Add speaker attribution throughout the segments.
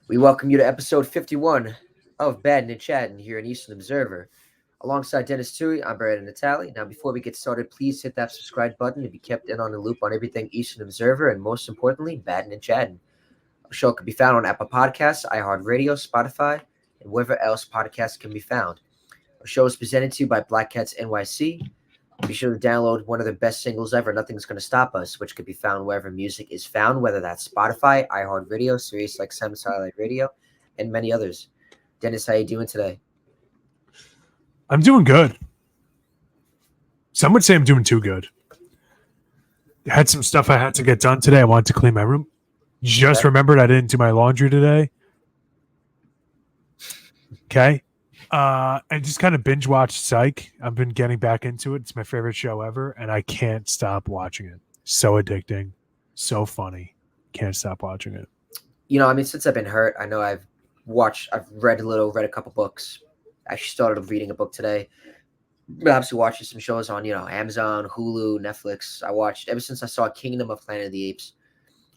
Speaker 1: We welcome you to episode 51 of Battin and Chattin here in Eastern Observer. Alongside Denis Tuohy, I'm Brandon Natale. Now, before we get started, please hit that subscribe button to be kept in on the loop on everything Eastern Observer and, most importantly, Battin and Chattin. Our show can be found on Apple Podcasts, iHeartRadio, Spotify, and wherever else podcasts can be found. Our show is presented to you by Black Cats NYC. Be sure to download one of their best singles ever, Nothing's Gonna Stop Us, which could be found wherever music is found, whether that's Spotify, iHeartRadio, SiriusXM Satellite Radio, and many others. Denis, how you doing today?
Speaker 2: I'm doing good. Some would say I'm doing too good. I had some stuff I had to get done today. I wanted to clean my room. Just remembered I didn't do my laundry today. Okay. I just kind of binge watched Psych. I've been getting back into it. It's my favorite show ever, and I can't stop watching it. So addicting, so funny. Can't stop watching it.
Speaker 1: Since I've been hurt, I know I've read a couple books. I actually started reading a book today. But obviously watching some shows on, Amazon, Hulu, Netflix. I watched ever since I saw Kingdom of Planet of the Apes.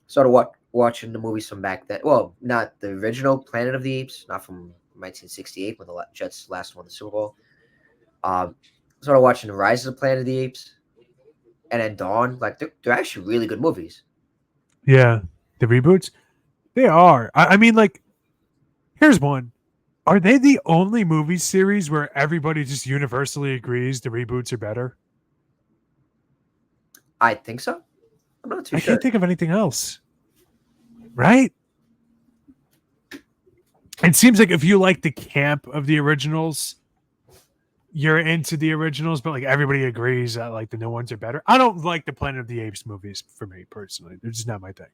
Speaker 1: Started watching the movies from back then. Well, not the original Planet of the Apes, not from 1968 when the Jets last won the Super Bowl. Started watching The Rise of the Planet of the Apes, and then Dawn. Like they're actually really good movies.
Speaker 2: Yeah, the reboots, they are. I mean, like, here's one. Are they the only movie series where everybody just universally agrees the reboots are better?
Speaker 1: I think so. I'm not too
Speaker 2: sure. I can't think of anything else. Right? It seems like if you like the camp of the originals, you're into the originals, but like everybody agrees that like the new ones are better. I don't like the Planet of the Apes movies for me personally. They're just not my thing.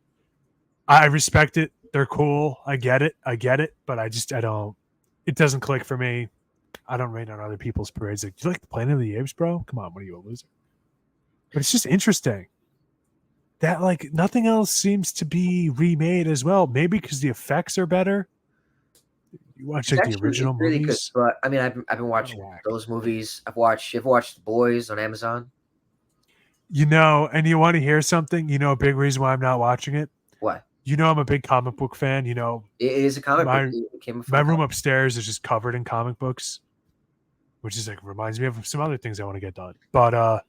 Speaker 2: I respect it. They're cool. I get it. But I don't. It doesn't click for me. I don't rate on other people's parades. Like, do you like the Planet of the Apes, bro? Come on, what are you, a loser? But it's just interesting that like nothing else seems to be remade as well. Maybe because the effects are better. You watch like the original
Speaker 1: really
Speaker 2: movies,
Speaker 1: good, but I mean, I've been watching those movies. I've watched The Boys on Amazon.
Speaker 2: And you want to hear something? A big reason why I'm not watching it.
Speaker 1: What?
Speaker 2: I'm a big comic book fan.
Speaker 1: It is a comic
Speaker 2: book. My room upstairs is just covered in comic books, which is like reminds me of some other things I want to get done. But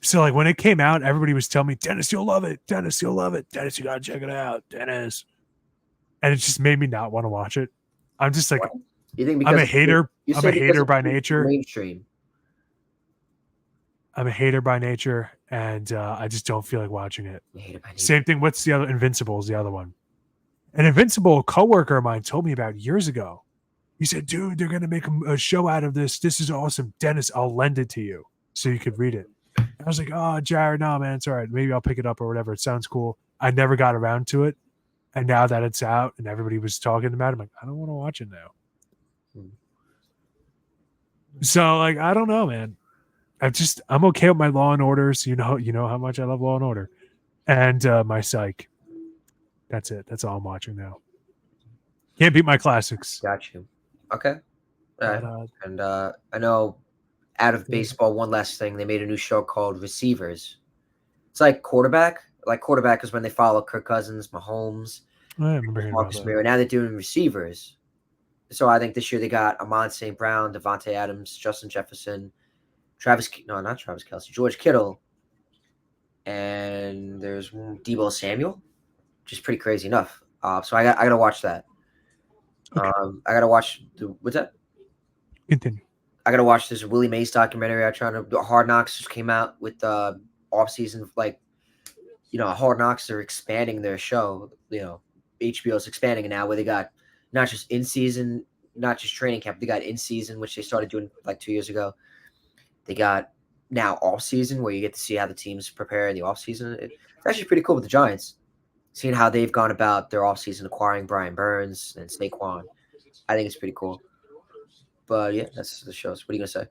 Speaker 2: so like when it came out, everybody was telling me, Denis, you'll love it. Denis, you'll love it. Denis, you gotta check it out. Denis. And it just made me not want to watch it. I'm just like, I'm a hater. I'm a hater by nature.
Speaker 1: Mainstream.
Speaker 2: I'm a hater by nature, and I just don't feel like watching it. Same thing. What's the other? Invincible is the other one. An Invincible, a coworker of mine told me about years ago. He said, dude, they're going to make a show out of this. This is awesome. Denis, I'll lend it to you so you could read it. I was like, oh, Jared, no, man, it's all right. Maybe I'll pick it up or whatever. It sounds cool. I never got around to it. And now that it's out and everybody was talking about it, I'm like, I don't want to watch it now. So, like, I don't know, man. I'm okay with my Law and Orders. You know how much I love Law and Order. And my Psych. That's it. That's all I'm watching now. Can't beat my classics.
Speaker 1: Got you. Okay. And I know out of baseball, one last thing, they made a new show called Receivers. It's like quarterback. Like quarterback is when they follow Kirk Cousins, Mahomes,
Speaker 2: I remember hearing
Speaker 1: Marcus Mariota. Now they're doing receivers. So I think this year they got Amon St. Brown, Devontae Adams, Justin Jefferson, not Travis Kelce, George Kittle, and there's Deebo Samuel, which is pretty crazy enough. So I gotta watch that.
Speaker 2: Okay.
Speaker 1: I gotta watch what's that?
Speaker 2: Continue.
Speaker 1: I gotta watch this Willie Mays documentary. Hard Knocks just came out with off season. Like, Hard Knocks are expanding their show. HBO's expanding it now, where they got not just in season, not just training camp. They got in season, which they started doing like 2 years ago. They got now off season, where you get to see how the teams prepare in the off season. It's actually pretty cool with the Giants, seeing how they've gone about their off season, acquiring Brian Burns and Saquon. I think it's pretty cool. But yeah, that's the shows. What are you gonna say?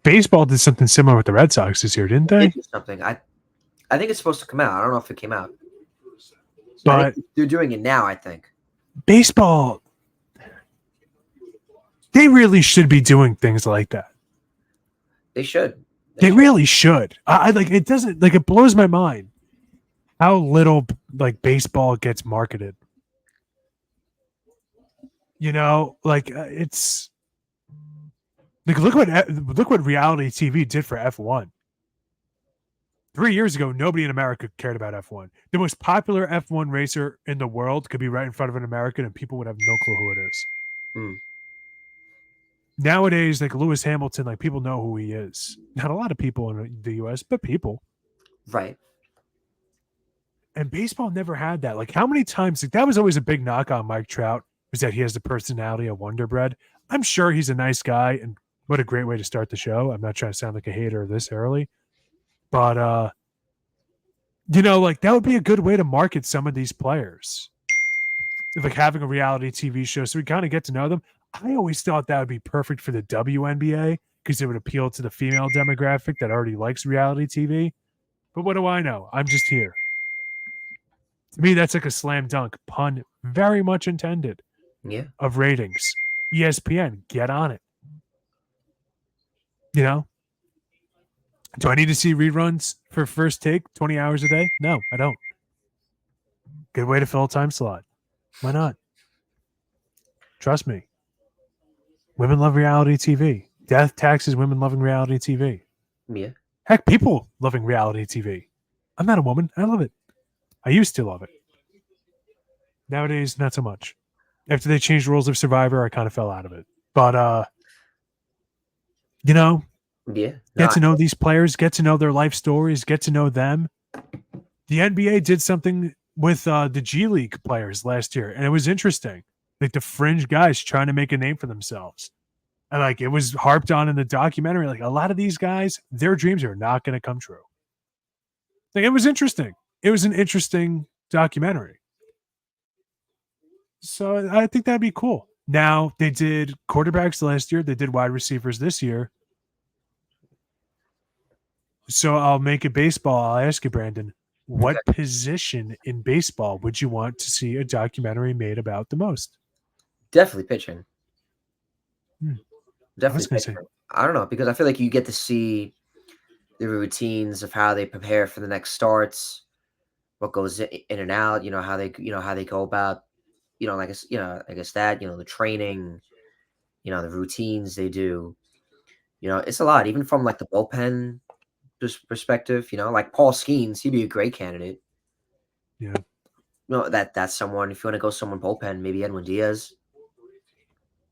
Speaker 2: Baseball did something similar with the Red Sox this year, didn't they?
Speaker 1: They did something. I think it's supposed to come out. I don't know if it came out.
Speaker 2: But
Speaker 1: they're doing it now, I think.
Speaker 2: Baseball, they really should be doing things like that.
Speaker 1: They should.
Speaker 2: They really should. I like it doesn't like it blows my mind how little like baseball gets marketed. It's like look what reality TV did for F1. 3 years ago, nobody in America cared about F1. The most popular F1 racer in the world could be right in front of an American, and people would have no clue who it is.
Speaker 1: Mm.
Speaker 2: Nowadays, like Lewis Hamilton, like people know who he is. Not a lot of people in the U.S., but people.
Speaker 1: Right.
Speaker 2: And baseball never had that. Like how many times? Like that was always a big knock on Mike Trout, was that he has the personality of Wonder Bread. I'm sure he's a nice guy, and what a great way to start the show. I'm not trying to sound like a hater this early, but like that would be a good way to market some of these players. Like having a reality TV show so we kind of get to know them. I always thought that would be perfect for the WNBA because it would appeal to the female demographic that already likes reality TV. But what do I know? I'm just here. To me, that's like a slam dunk, pun very much intended,
Speaker 1: Yeah.
Speaker 2: of ratings. ESPN, get on it. Do I need to see reruns for First Take 20 hours a day? No, I don't. Good way to fill a time slot. Why not? Trust me. Women love reality TV. Death taxes women loving reality TV.
Speaker 1: Yeah.
Speaker 2: Heck, people loving reality TV. I'm not a woman. I love it. I used to love it. Nowadays, not so much. After they changed rules of Survivor, I kind of fell out of it. But,
Speaker 1: Yeah.
Speaker 2: get to know these players, get to know their life stories, get to know them. The NBA did something with the G League players last year, and it was interesting. Like the fringe guys trying to make a name for themselves. And like it was harped on in the documentary. Like a lot of these guys, their dreams are not going to come true. Like it was interesting. It was an interesting documentary. So I think that'd be cool. Now they did quarterbacks last year. They did wide receivers this year. So I'll make it baseball. I'll ask you, Brandon, what position in baseball would you want to see a documentary made about the most?
Speaker 1: Definitely pitching.
Speaker 2: Hmm.
Speaker 1: Definitely pitching. I don't know, because I feel like you get to see the routines of how they prepare for the next starts, what goes in and out, how they go about, I guess that, the training, the routines they do. It's a lot, even from like the bullpen perspective, like Paul Skeens, he'd be a great candidate.
Speaker 2: Yeah.
Speaker 1: That's someone, if you want to go someone bullpen, maybe Edwin Diaz,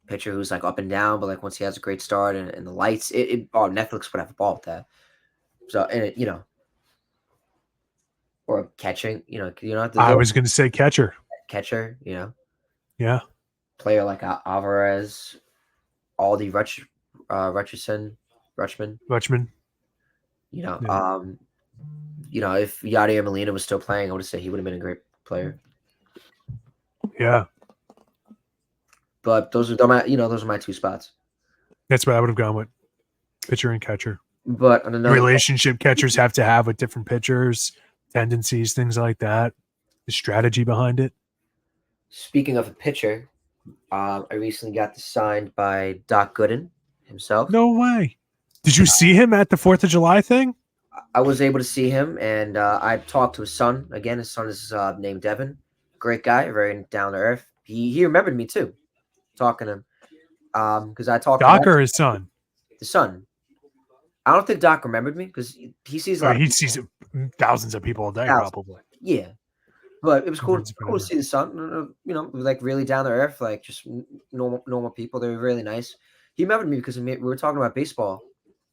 Speaker 1: pitcher who's like up and down, but like once he has a great start and the lights, Netflix would have a ball with that. So, and or catching,
Speaker 2: I was going to say catcher.
Speaker 1: Catcher,
Speaker 2: Yeah.
Speaker 1: Player like Alvarez, Aldi Rutschman. If Yadier Molina was still playing, I would say he would have been a great player.
Speaker 2: Yeah.
Speaker 1: But those are my two spots.
Speaker 2: That's what I would have gone with, pitcher and catcher.
Speaker 1: But
Speaker 2: the relationship catchers have to have with different pitchers, tendencies, things like that, the strategy behind it.
Speaker 1: Speaking of a pitcher, I recently got signed by Doc Gooden himself.
Speaker 2: No way. Did you see him at the 4th of July thing?
Speaker 1: I was able to see him, and I talked to his son. Again, his son is named Devin. Great guy, very down to earth. He remembered me too, talking to him. Because I talked
Speaker 2: Doc or his son?
Speaker 1: The son. I don't think Doc remembered me because he sees
Speaker 2: he sees thousands of people a day, probably.
Speaker 1: Yeah, but it was cool to see the son. Like really down to earth, like just normal people. They were really nice. He remembered me because we were talking about baseball.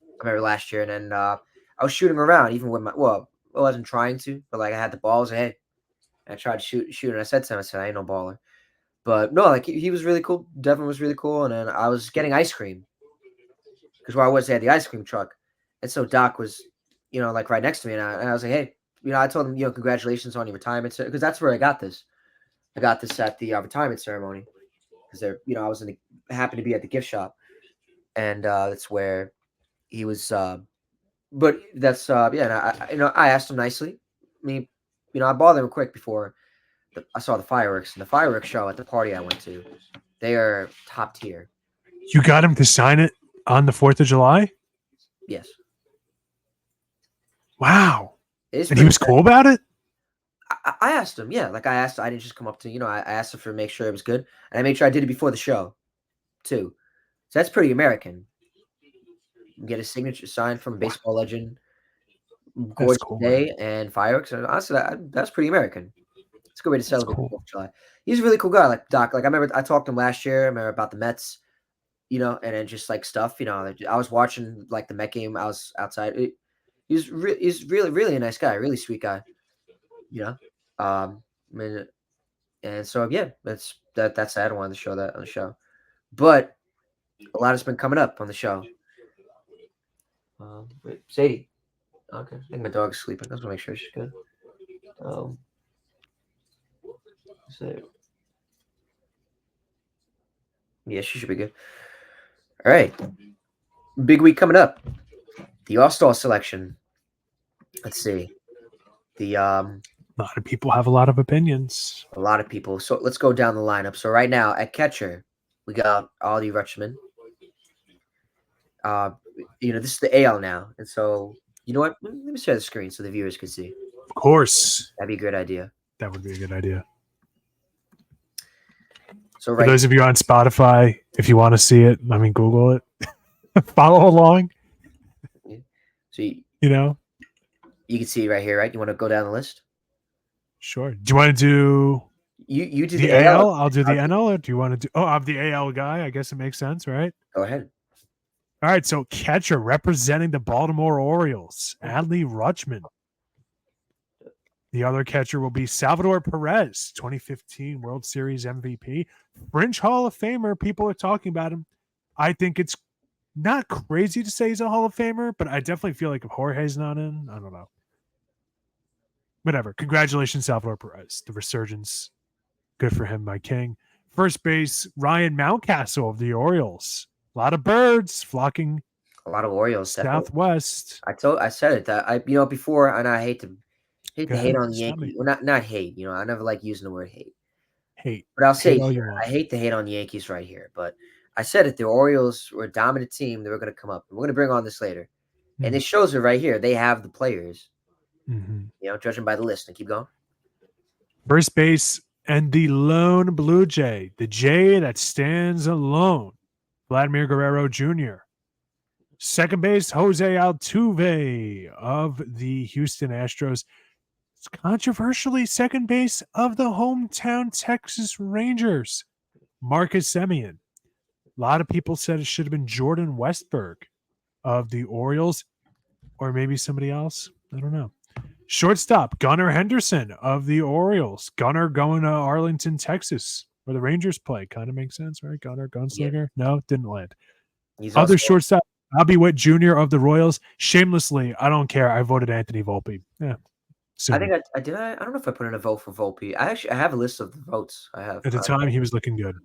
Speaker 1: I remember last year, and then I was shooting around, even with I wasn't trying to, but like I had the balls ahead. And I tried to shoot, and I said to him, I ain't no baller. But no, like he was really cool. Devin was really cool, and then I was getting ice cream because where I was, they had the ice cream truck, and so Doc was, like right next to me, and I was like, hey, I told him, congratulations on your retirement, because that's where I got this. I got this at the retirement ceremony because I was happened to be at the gift shop, and that's where he was. But that's And I asked him nicely. I mean, I bothered him quick before I saw the fireworks, and the fireworks show at the party I went to, they are top tier.
Speaker 2: You got him to sign it on the 4th of July?
Speaker 1: Yes.
Speaker 2: Wow. And he was cool about it?
Speaker 1: I asked him, yeah. Like I asked, I didn't just come up to I asked him for make sure it was good, and I made sure I did it before the show, too. So that's pretty American. Get a signature signed from a baseball legend,
Speaker 2: That's
Speaker 1: gorgeous
Speaker 2: cool, man.
Speaker 1: day, and fireworks. And honestly, that's pretty American. It's a good way to
Speaker 2: That's
Speaker 1: celebrate the
Speaker 2: cool.
Speaker 1: 4th of July. He's a really cool guy, like Doc. Like I remember I talked to him last year. I remember about the Mets, and then just like stuff. I was watching like the Met game. I was outside. He's really really a nice guy, really sweet guy. You know, I mean, and so yeah, that's sad. I wanted to show that on the show, but a lot has been coming up on the show. Wait, Sadie. Okay, I think my dog's sleeping. I just want to make sure she's good. So yeah, she should be good. All right, big week coming up. The All-Star selection. Let's see. The
Speaker 2: A lot of people have a lot of opinions.
Speaker 1: a lot of people. So let's go down the lineup. So right now at catcher, we got Ollie Rutschman. This is the AL now, and so you know what? Let me share the screen so the viewers can see.
Speaker 2: Of course.
Speaker 1: That'd be a great idea.
Speaker 2: That would be a good idea.
Speaker 1: So
Speaker 2: For those of you on Spotify, if you want to see it, I mean, Google it. Follow along.
Speaker 1: So
Speaker 2: you know,
Speaker 1: you can see it right here, right? You want to go down the list?
Speaker 2: Sure. Do you want to do
Speaker 1: you do
Speaker 2: the AL? I'll do the NL, or do you want to do? Oh, I'm the AL guy. I guess it makes sense, right?
Speaker 1: Go ahead.
Speaker 2: All right. So catcher representing the Baltimore Orioles, Adley Rutschman. The other catcher will be Salvador Perez, 2015 World Series MVP, Fringe Hall of Famer. People are talking about him. I think it's not crazy to say he's a Hall of Famer, but I definitely feel like if Jorge's not in, I don't know. Whatever. Congratulations, Salvador Perez. The resurgence. Good for him, my king. First base, Ryan Mountcastle of the Orioles. A lot of birds flocking.
Speaker 1: A lot of Orioles.
Speaker 2: Southwest.
Speaker 1: I said it that before, and I hate to hate on the Yankees. Well, not hate. I never like using the word hate. But I'll say I hate to hate on the Yankees right here. But I said it. The Orioles were a dominant team. They were going to come up. We're going to bring on this later, and it shows it right here. They have the players. Judging by the list. And keep going.
Speaker 2: First base and the lone Blue Jay, the Jay that stands alone, Vladimir Guerrero Jr. Second base, Jose Altuve of the Houston Astros. It's controversially second base of the hometown Texas Rangers, Marcus Semien. A lot of people said it should have been Jordan Westburg of the Orioles, or maybe somebody else. I don't know. Shortstop, Gunnar Henderson of the Orioles. Gunnar going to Arlington, Texas, where the Rangers play. Kind of makes sense, right? Gunnar, gunslinger. Yeah. No, didn't land. Other shortstop, Bobby Witt Jr. of the Royals. Shamelessly, I don't care. I voted Anthony Volpe. Yeah.
Speaker 1: I think I did. I don't know if I put in a vote for Volpe. I have a list of the votes I have.
Speaker 2: At the time, he was looking good.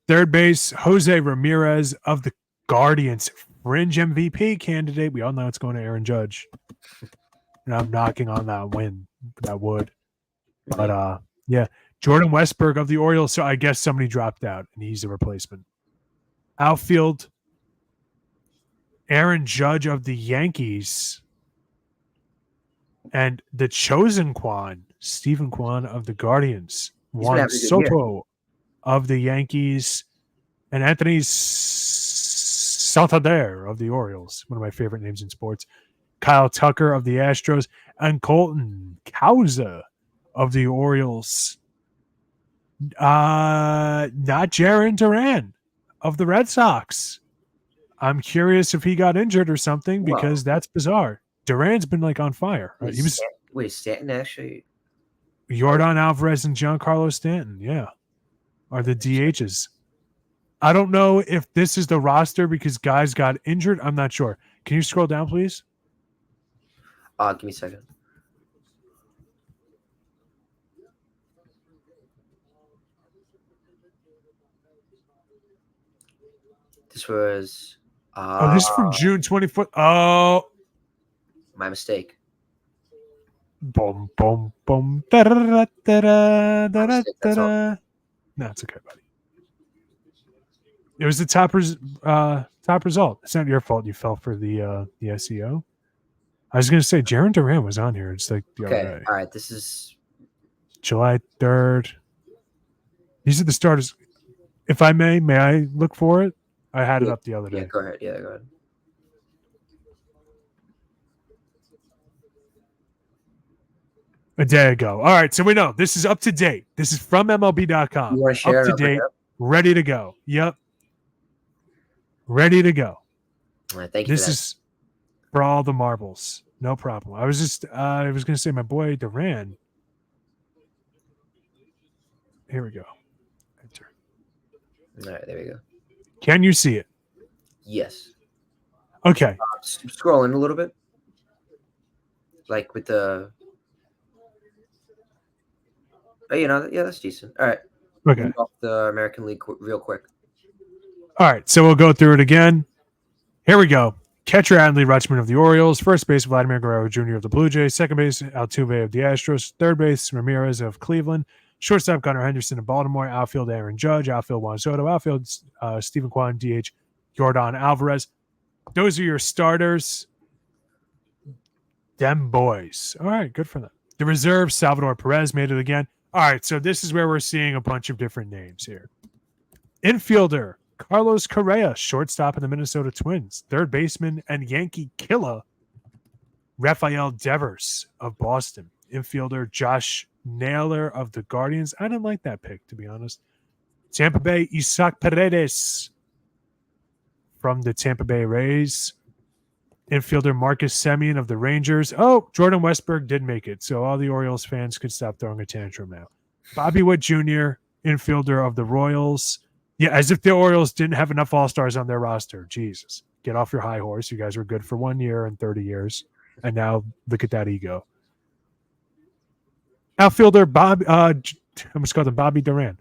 Speaker 2: Third base, Jose Ramirez of the Guardians. Fringe MVP candidate. We all know it's going to Aaron Judge. And I'm knocking on that win. That would. But, yeah. Jordan Westburg of the Orioles. So I guess somebody dropped out, and he's the replacement. Outfield, Aaron Judge of the Yankees. And the chosen Kwan, Stephen Kwan of the Guardians. Juan Soto of the Yankees. And Anthony Santander of the Orioles. One of my favorite names in sports. Kyle Tucker of the Astros, and Colton Cowser of the Orioles. Not Jarren Duran of the Red Sox. I'm curious if he got injured or something because that's bizarre. Duran's been on fire. Right?
Speaker 1: Stanton actually?
Speaker 2: Yordan Alvarez and Giancarlo Stanton, yeah, are the DHs. I don't know if this is the roster because guys got injured. I'm not sure. Can you scroll down, please?
Speaker 1: Give me a second. This was.
Speaker 2: This is from June 24th. Oh,
Speaker 1: my mistake.
Speaker 2: Boom, boom, boom. No, it's okay, buddy. It was the top result. It's not your fault. You fell for the SEO. I was going to say Jarren Duran was on here. It's like the other day.
Speaker 1: All right. This is
Speaker 2: July 3rd. These are the starters. If I may I look for it? I had it up the other day.
Speaker 1: Yeah, go ahead. Yeah, go ahead.
Speaker 2: A day ago. All right, so we know this is up to date. This is from MLB.com.
Speaker 1: You want to share
Speaker 2: Up to
Speaker 1: it?
Speaker 2: date, ready to go. Yep. Ready to go.
Speaker 1: All right, thank you.
Speaker 2: This is for all the marbles. No problem. I was going to say my boy Duran. Here we go. Enter.
Speaker 1: All right, there we go.
Speaker 2: Can you see it?
Speaker 1: Yes.
Speaker 2: Okay.
Speaker 1: Scrolling a little bit. Like with the... Oh, yeah, that's decent. All right.
Speaker 2: Okay.
Speaker 1: Off the American League real quick.
Speaker 2: All right, so we'll go through it again. Here we go. Catcher Adley Rutschman of the Orioles. First base Vladimir Guerrero Jr. of the Blue Jays. Second base Altuve of the Astros. Third base Ramirez of Cleveland. Shortstop Gunnar Henderson of Baltimore. Outfield Aaron Judge. Outfield Juan Soto. Outfield Stephen Kwan. DH Jordan Alvarez. Those are your starters. Them boys. All right, good for them. The reserve Salvador Perez made it again. All right, so this is where we're seeing a bunch of different names here. Infielder Carlos Correa, shortstop of the Minnesota Twins. Third baseman and Yankee killer Rafael Devers of Boston. Infielder Josh Naylor of the Guardians. I didn't like that pick, to be honest. Tampa Bay Isaac Paredes from the Tampa Bay Rays. Infielder Marcus Semien of the Rangers. Oh, Jordan Westburg did make it, so all the Orioles fans could stop throwing a tantrum now. Bobby Witt Jr., infielder of the Royals. Yeah, as if the Orioles didn't have enough All-Stars on their roster. Jesus. Get off your high horse. You guys were good for 1 year and 30 years. And now look at that ego. Outfielder I almost called him Bobby Duran.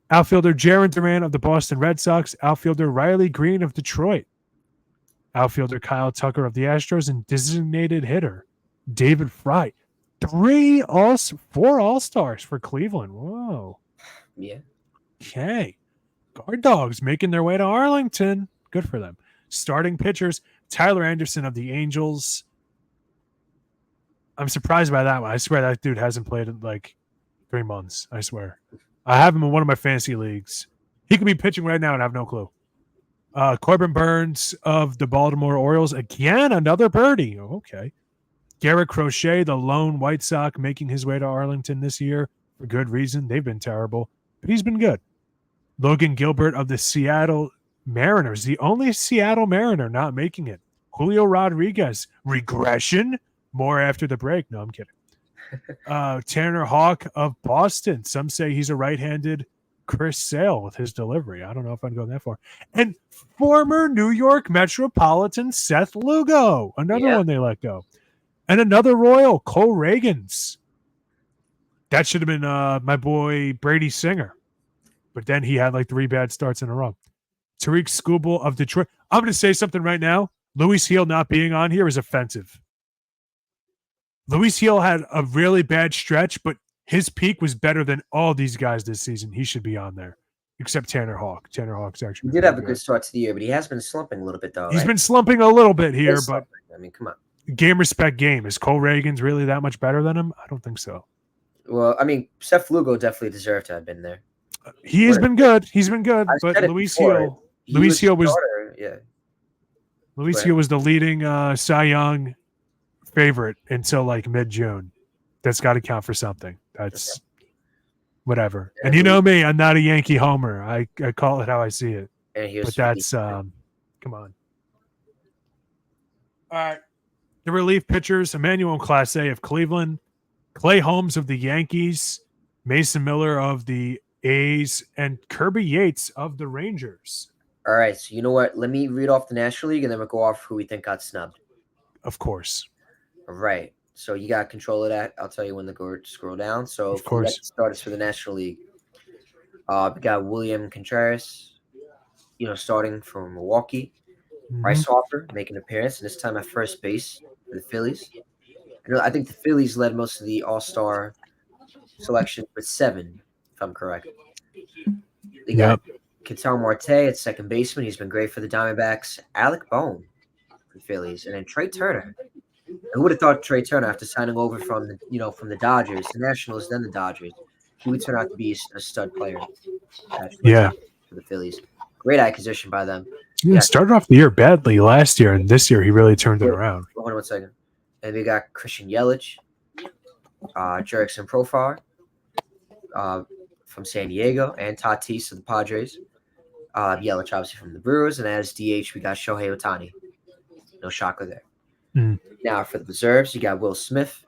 Speaker 2: Outfielder Jarren Duran of the Boston Red Sox. Outfielder Riley Green of Detroit. Outfielder Kyle Tucker of the Astros. And designated hitter David Fry. 4 All-Stars for Cleveland. Whoa.
Speaker 1: Yeah.
Speaker 2: Okay. Guard dogs making their way to Arlington. Good for them. Starting pitchers, Tyler Anderson of the Angels. I'm surprised by that one. I swear that dude hasn't played in like 3 months. I swear. I have him in one of my fantasy leagues. He could be pitching right now and I have no clue. Corbin Burns of the Baltimore Orioles. Again, another birdie. Oh, okay. Garrett Crochet, the lone White Sox, making his way to Arlington this year for good reason. They've been terrible, but he's been good. Logan Gilbert of the Seattle Mariners, the only Seattle Mariner not making it. Julio Rodriguez, regression. More after the break. No, I'm kidding. Tanner Houck of Boston. Some say he's a right-handed Chris Sale with his delivery. I don't know if I'd go that far. And former New York Metropolitan Seth Lugo, another one they let go. And another Royal, Cole Reagans. That should have been my boy Brady Singer. But then he had like 3 bad starts in a row. Tariq Skubal of Detroit. I'm going to say something right now. Luis Heel not being on here is offensive. Luis Heel had a really bad stretch, but his peak was better than all these guys this season. He should be on there, except Tanner Houck. Tanner Hawk's actually
Speaker 1: He did have a good start to the year, but he has been slumping a little bit, though.
Speaker 2: He's been slumping a little bit here, but
Speaker 1: I mean, come on.
Speaker 2: Game respect game. Is Cole Reagans really that much better than him? I don't think so.
Speaker 1: Well, I mean, Seth Lugo definitely deserved to have been there.
Speaker 2: He has been good. He's been good, but Luis Heel was Luis Heel was the leading Cy Young favorite until like mid-June. That's got to count for something. That's whatever. And you know me, I'm not a Yankee homer. I call it how I see it. But that's come on. All right. The relief pitchers, Emmanuel Clase of Cleveland, Clay Holmes of the Yankees, Mason Miller of the A's, and Kirby Yates of the Rangers.
Speaker 1: All right. So you know what? Let me read off the National League, and then we'll go off who we think got snubbed.
Speaker 2: Of course.
Speaker 1: All right. So you got control of that. I'll tell you when to go scroll down. So
Speaker 2: of course,
Speaker 1: starters for the National League. We got William Contreras, starting from Milwaukee. Bryce Harper making an appearance, and this time at first base for the Phillies. I think the Phillies led most of the All-Star selection with 7, if I'm correct. They got Ketel Marte at second baseman. He's been great for the Diamondbacks. Alec Bohm for the Phillies. And then Trey Turner who would have thought Trey Turner, after signing over from the Dodgers, the Nationals, then the Dodgers, he would turn out to be a stud player, actually,
Speaker 2: Yeah.
Speaker 1: for the Phillies. Great acquisition by them.
Speaker 2: He started off the year badly last year, and this year he really turned it around.
Speaker 1: Hold on 1 second. And we got Christian Yelich, Jerickson Profar from San Diego, and Tatis of the Padres. Yelich, obviously, from the Brewers. And as DH, we got Shohei Ohtani. No shocker there. Now, for the reserves, you got Will Smith,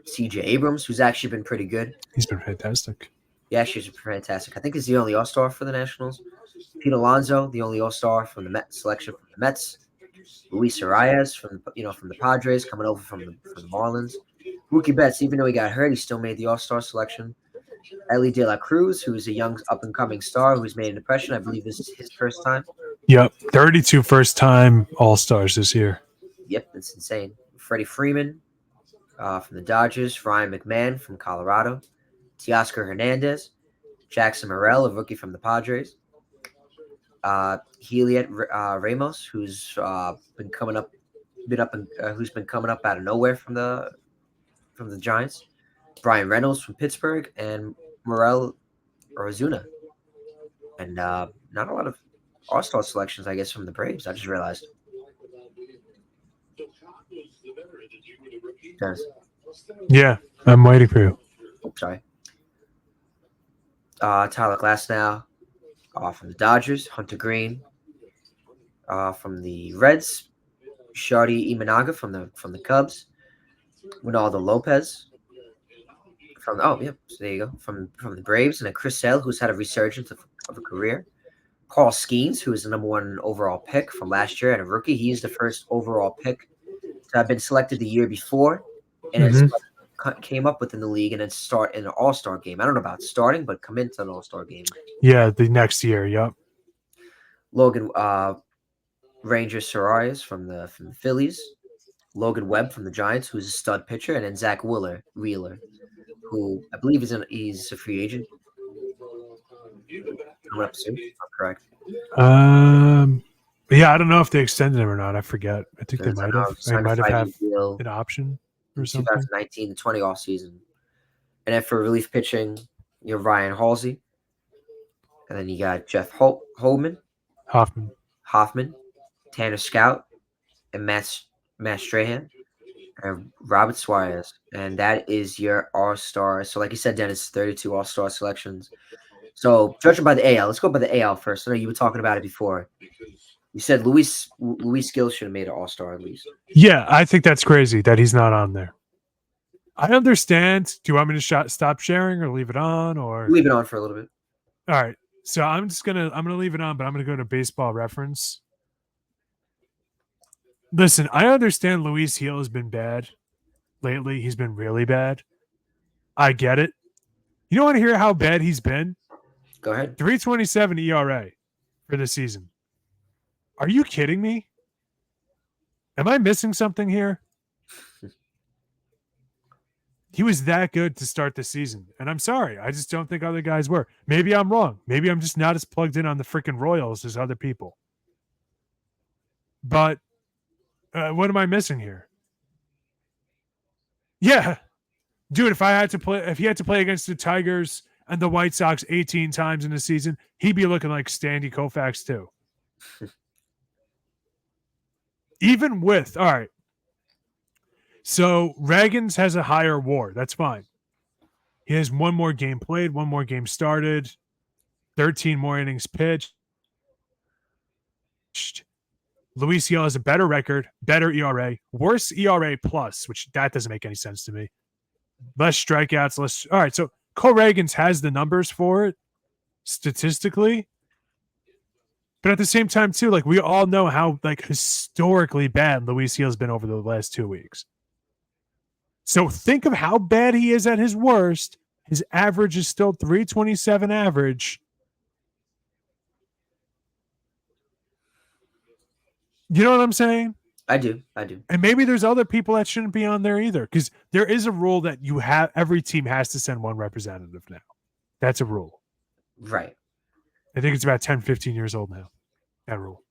Speaker 1: C.J. Abrams, who's actually been pretty good.
Speaker 2: He's been fantastic.
Speaker 1: Yeah, she's fantastic. I think he's the only All-Star for the Nationals. Pete Alonso, the only All-Star from the Mets selection from the Mets. Luis Arias from the Padres, coming over from the Marlins. Mookie Betts, even though he got hurt, he still made the All-Star selection. Ellie De La Cruz, who's a young up-and-coming star who's made an impression. I believe this is his first time.
Speaker 2: Yep, 32 first-time All-Stars this year.
Speaker 1: Yep, that's insane. Freddie Freeman from the Dodgers. Ryan McMahon from Colorado. Teoscar Hernandez. Jackson Morel, a rookie from the Padres. Heliot Ramos, who's been coming up out of nowhere from the Giants. Brian Reynolds from Pittsburgh, and Morel Ozuna. And not a lot of All-Star selections, I guess, from the Braves. I just realized. Dennis.
Speaker 2: Yeah, I'm waiting for you.
Speaker 1: Oops, sorry. Tyler Glasnow from the Dodgers. Hunter Green from the Reds. Shardy Imanaga from the Cubs. Ronaldo Lopez so there you go. From the Braves, and then Chris Sale, who's had a resurgence of a career. Carl Skeens, who is the number 1 overall pick from last year and a rookie. He's the first overall pick to have been selected the year before, and it came up within the league and then start in an All-Star game. I don't know about starting, but come into an All-Star game.
Speaker 2: Yeah, the next year. Yep.
Speaker 1: Logan Ranger Sorias from the Phillies. Logan Webb from the Giants, who's a stud pitcher, and then Zach Wheeler, who I believe he's a free agent. Coming up soon. I'm correct.
Speaker 2: Yeah, I don't know if they extended him or not. I forget. I think they might have. They might have had an option or something.
Speaker 1: 2019-20 offseason. And then for relief pitching, you have Ryan Halsey. And then you got Jeff Hoffman, Tanner Scout, and Matt Strahan, and Robert Suarez. And that is your All-Star. So like you said, Dennis, 32 All-Star selections. So judging by the AL, let's go by the AL first. I know you were talking about it before. You said Luis Gil should have made an All-Star at least.
Speaker 2: Yeah, I think that's crazy that he's not on there. I understand. Do you want me to stop sharing or leave it on, or
Speaker 1: leave it on for a little bit?
Speaker 2: All right. So I'm gonna leave it on, but I'm gonna go to Baseball Reference. Listen, I understand Luis Gil has been bad lately. He's been really bad. I get it. You don't want to hear how bad he's been?
Speaker 1: Go ahead.
Speaker 2: 3.27 ERA for the season. Are you kidding me? Am I missing something here? He was that good to start the season. And I'm sorry. I just don't think other guys were. Maybe I'm wrong. Maybe I'm just not as plugged in on the freaking Royals as other people. But what am I missing here? Yeah. Dude, if he had to play against the Tigers and the White Sox 18 times in the season, he'd be looking like Sandy Koufax too. Even with, all right. So Ragans has a higher WAR. That's fine. He has one more game played, one more game started, 13 more innings pitched. Luis Gil has a better record, better ERA, worse ERA plus, which that doesn't make any sense to me. Less strikeouts, less. All right, so Cole Ragans has the numbers for it statistically. But at the same time, too, like we all know how historically bad Luis Gil has been over the last 2 weeks. So think of how bad he is at his worst. His average is still 3.27 average. You know what I'm saying?
Speaker 1: I do.
Speaker 2: And maybe there's other people that shouldn't be on there either, because there is a rule that every team has to send one representative now. That's a rule.
Speaker 1: Right.
Speaker 2: I think it's about 10, 15 years old now, that rule.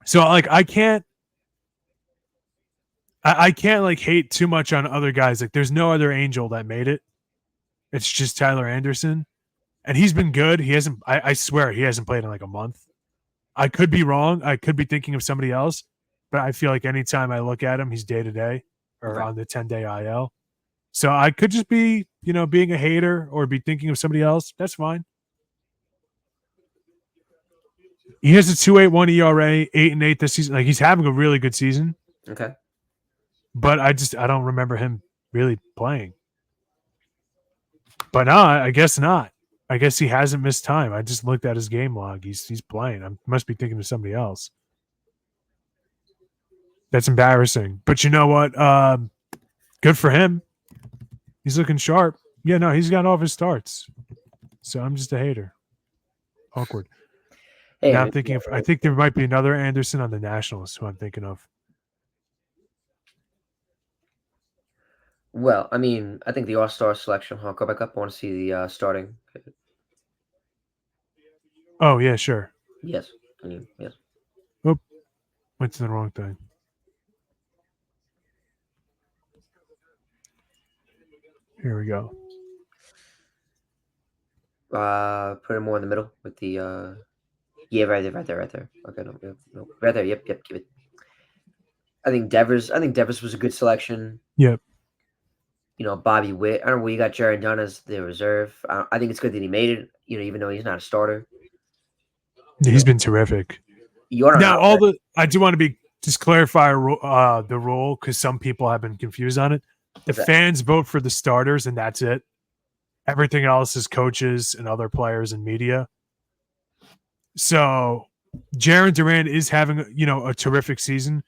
Speaker 2: So, I I can't like hate too much on other guys. Like there's no other Angel that made it. It's just Tyler Anderson. And he's been good. He hasn't I swear he hasn't played in like a month. I could be wrong. I could be thinking of somebody else, but I feel like anytime I look at him, he's day to day or
Speaker 1: Right.
Speaker 2: on the 10-day IL. So I could just be, being a hater or be thinking of somebody else. That's fine. He has a 2.81 ERA, 8-8 this season. Like he's having a really good season.
Speaker 1: Okay.
Speaker 2: But I don't remember him really playing. But no, I guess not. I guess he hasn't missed time. I just looked at his game log. He's playing. I must be thinking of somebody else. That's embarrassing. But you know what? Good for him. He's looking sharp. Yeah, no, he's got off his starts. So I'm just a hater. Awkward.
Speaker 1: Hey,
Speaker 2: Now I'm thinking I think there might be another Anderson on the Nationals who I'm thinking of.
Speaker 1: well, I mean, I think the All-Star selection. I'll go back up. I want to see the starting.
Speaker 2: Oh, yeah, sure.
Speaker 1: Yes. Yes.
Speaker 2: Oh, went to the wrong thing. Here we go.
Speaker 1: Put it more in the middle with the. Yeah, right there. Okay, no, right there. Yep. Give it. I think Devers was a good selection.
Speaker 2: Yep.
Speaker 1: Bobby Witt. I don't know where you got Jared Dunn as the reserve. I think it's good that he made it. Even though he's not a starter.
Speaker 2: He's been terrific. Now, I do want to just clarify the rule because some people have been confused on it. The fans vote for the starters, and that's it. Everything else is coaches and other players and media. So, Jarren Duran is having a terrific season.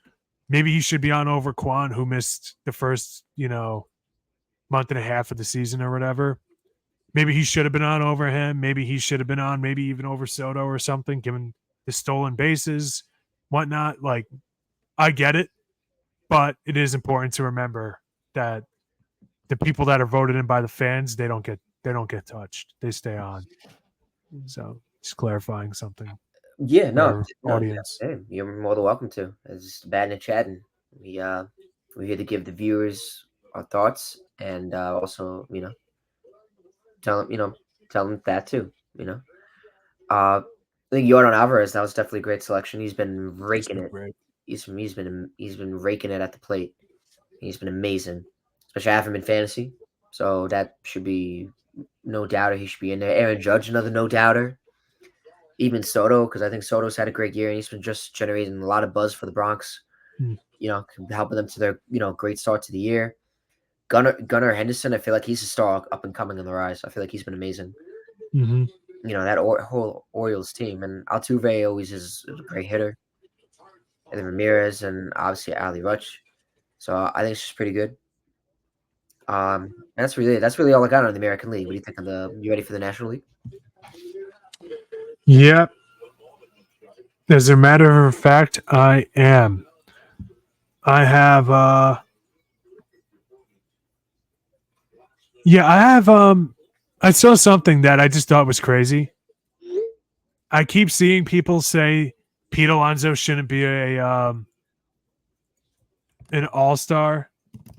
Speaker 2: Maybe he should be on over Kwan, who missed the first month and a half of the season or whatever. Maybe he should have been on over him. Maybe he should have been on, maybe even over Soto or something, given the stolen bases, whatnot. Like, I get it, but it is important to remember that the people that are voted in by the fans, they don't get touched. They stay on. So just clarifying something.
Speaker 1: Yeah, no,
Speaker 2: audience.
Speaker 1: Yeah, you're more than welcome to. It's Battin and Chattin. We're here to give the viewers our thoughts and also tell them that too. I think Jordan Alvarez, that was definitely a great selection. He's been raking it.
Speaker 2: Great.
Speaker 1: He's been raking it at the plate. He's been amazing, especially I have him in fantasy. So that should be no doubter. He should be in there. Aaron Judge, another no doubter. Even Soto, because I think Soto's had a great year and he's been just generating a lot of buzz for the Bronx. Helping them to their great start to the year. Gunnar Henderson, I feel like he's a star up and coming on the rise. I feel like he's been amazing.
Speaker 2: Mm-hmm.
Speaker 1: That whole Orioles team, and Altuve always is a great hitter. And then Ramirez and obviously Ali Rutsch. So I think it's just pretty good. That's really all I got on the American League. What do you think you ready for the National League?
Speaker 2: Yep. As a matter of fact, I am. I have I saw something that I just thought was crazy. I keep seeing people say Pete Alonso shouldn't be an all-star,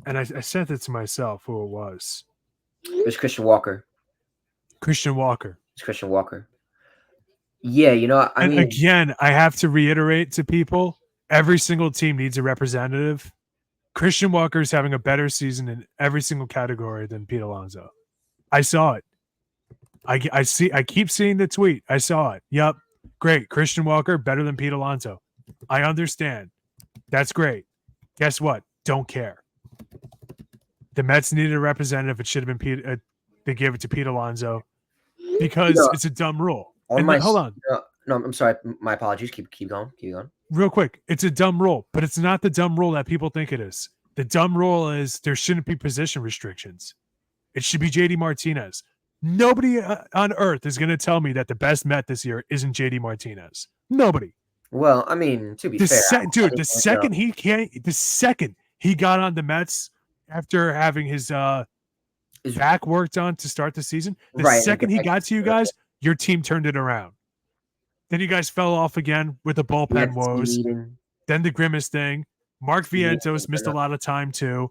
Speaker 2: and I said that to myself who it was.
Speaker 1: It was Christian Walker.
Speaker 2: It's Christian Walker.
Speaker 1: Yeah, I mean,
Speaker 2: again, I have to reiterate to people, every single team needs a representative. Christian Walker is having a better season in every single category than Pete Alonso. I saw it. I keep seeing the tweet. I saw it. Yep. Great. Christian Walker, better than Pete Alonso. I understand. That's great. Guess what? Don't care. The Mets needed a representative. It should have been Pete. They gave it to Pete Alonso because it's a dumb rule. Hold on.
Speaker 1: No, I'm sorry. My apologies. Keep going.
Speaker 2: Real quick. It's a dumb rule, but it's not the dumb rule that people think it is. The dumb rule is there shouldn't be position restrictions. It should be JD Martinez. Nobody on earth is going to tell me that the best Met this year isn't JD Martinez. Nobody.
Speaker 1: Well, I mean, to be fair,
Speaker 2: the second he got on the Mets after having his back worked on to start the season, second he got to you guys, your team turned it around. Then you guys fell off again with the bullpen woes. Then the Grimace thing. Mark Vientos missed a lot of time too.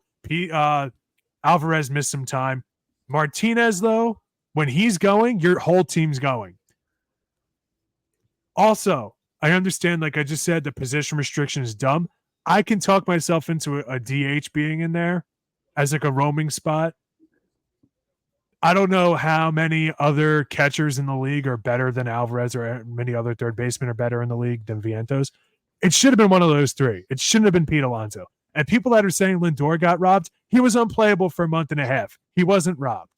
Speaker 2: Alvarez missed some time. Martinez, though, when he's going, your whole team's going. Also, I understand, like I just said, the position restriction is dumb. I can talk myself into a DH being in there as like a roaming spot. I don't know how many other catchers in the league are better than Alvarez, or many other third basemen are better in the league than Vientos. It should have been one of those three. It shouldn't have been Pete Alonso. And people that are saying Lindor got robbed, he was unplayable for a month and a half. He wasn't robbed.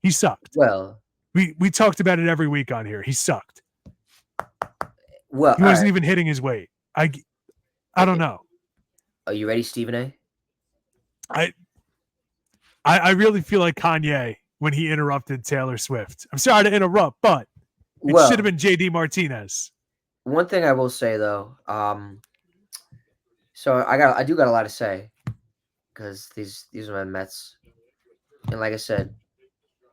Speaker 2: He sucked.
Speaker 1: Well,
Speaker 2: we talked about it every week on here. He sucked.
Speaker 1: Well,
Speaker 2: he wasn't even hitting his weight. I don't know.
Speaker 1: Are you ready, Stephen A?
Speaker 2: I really feel like Kanye when he interrupted Taylor Swift. I'm sorry to interrupt, but it should have been JD Martinez.
Speaker 1: One thing I will say though, so I do got a lot to say because these are my Mets, and like I said,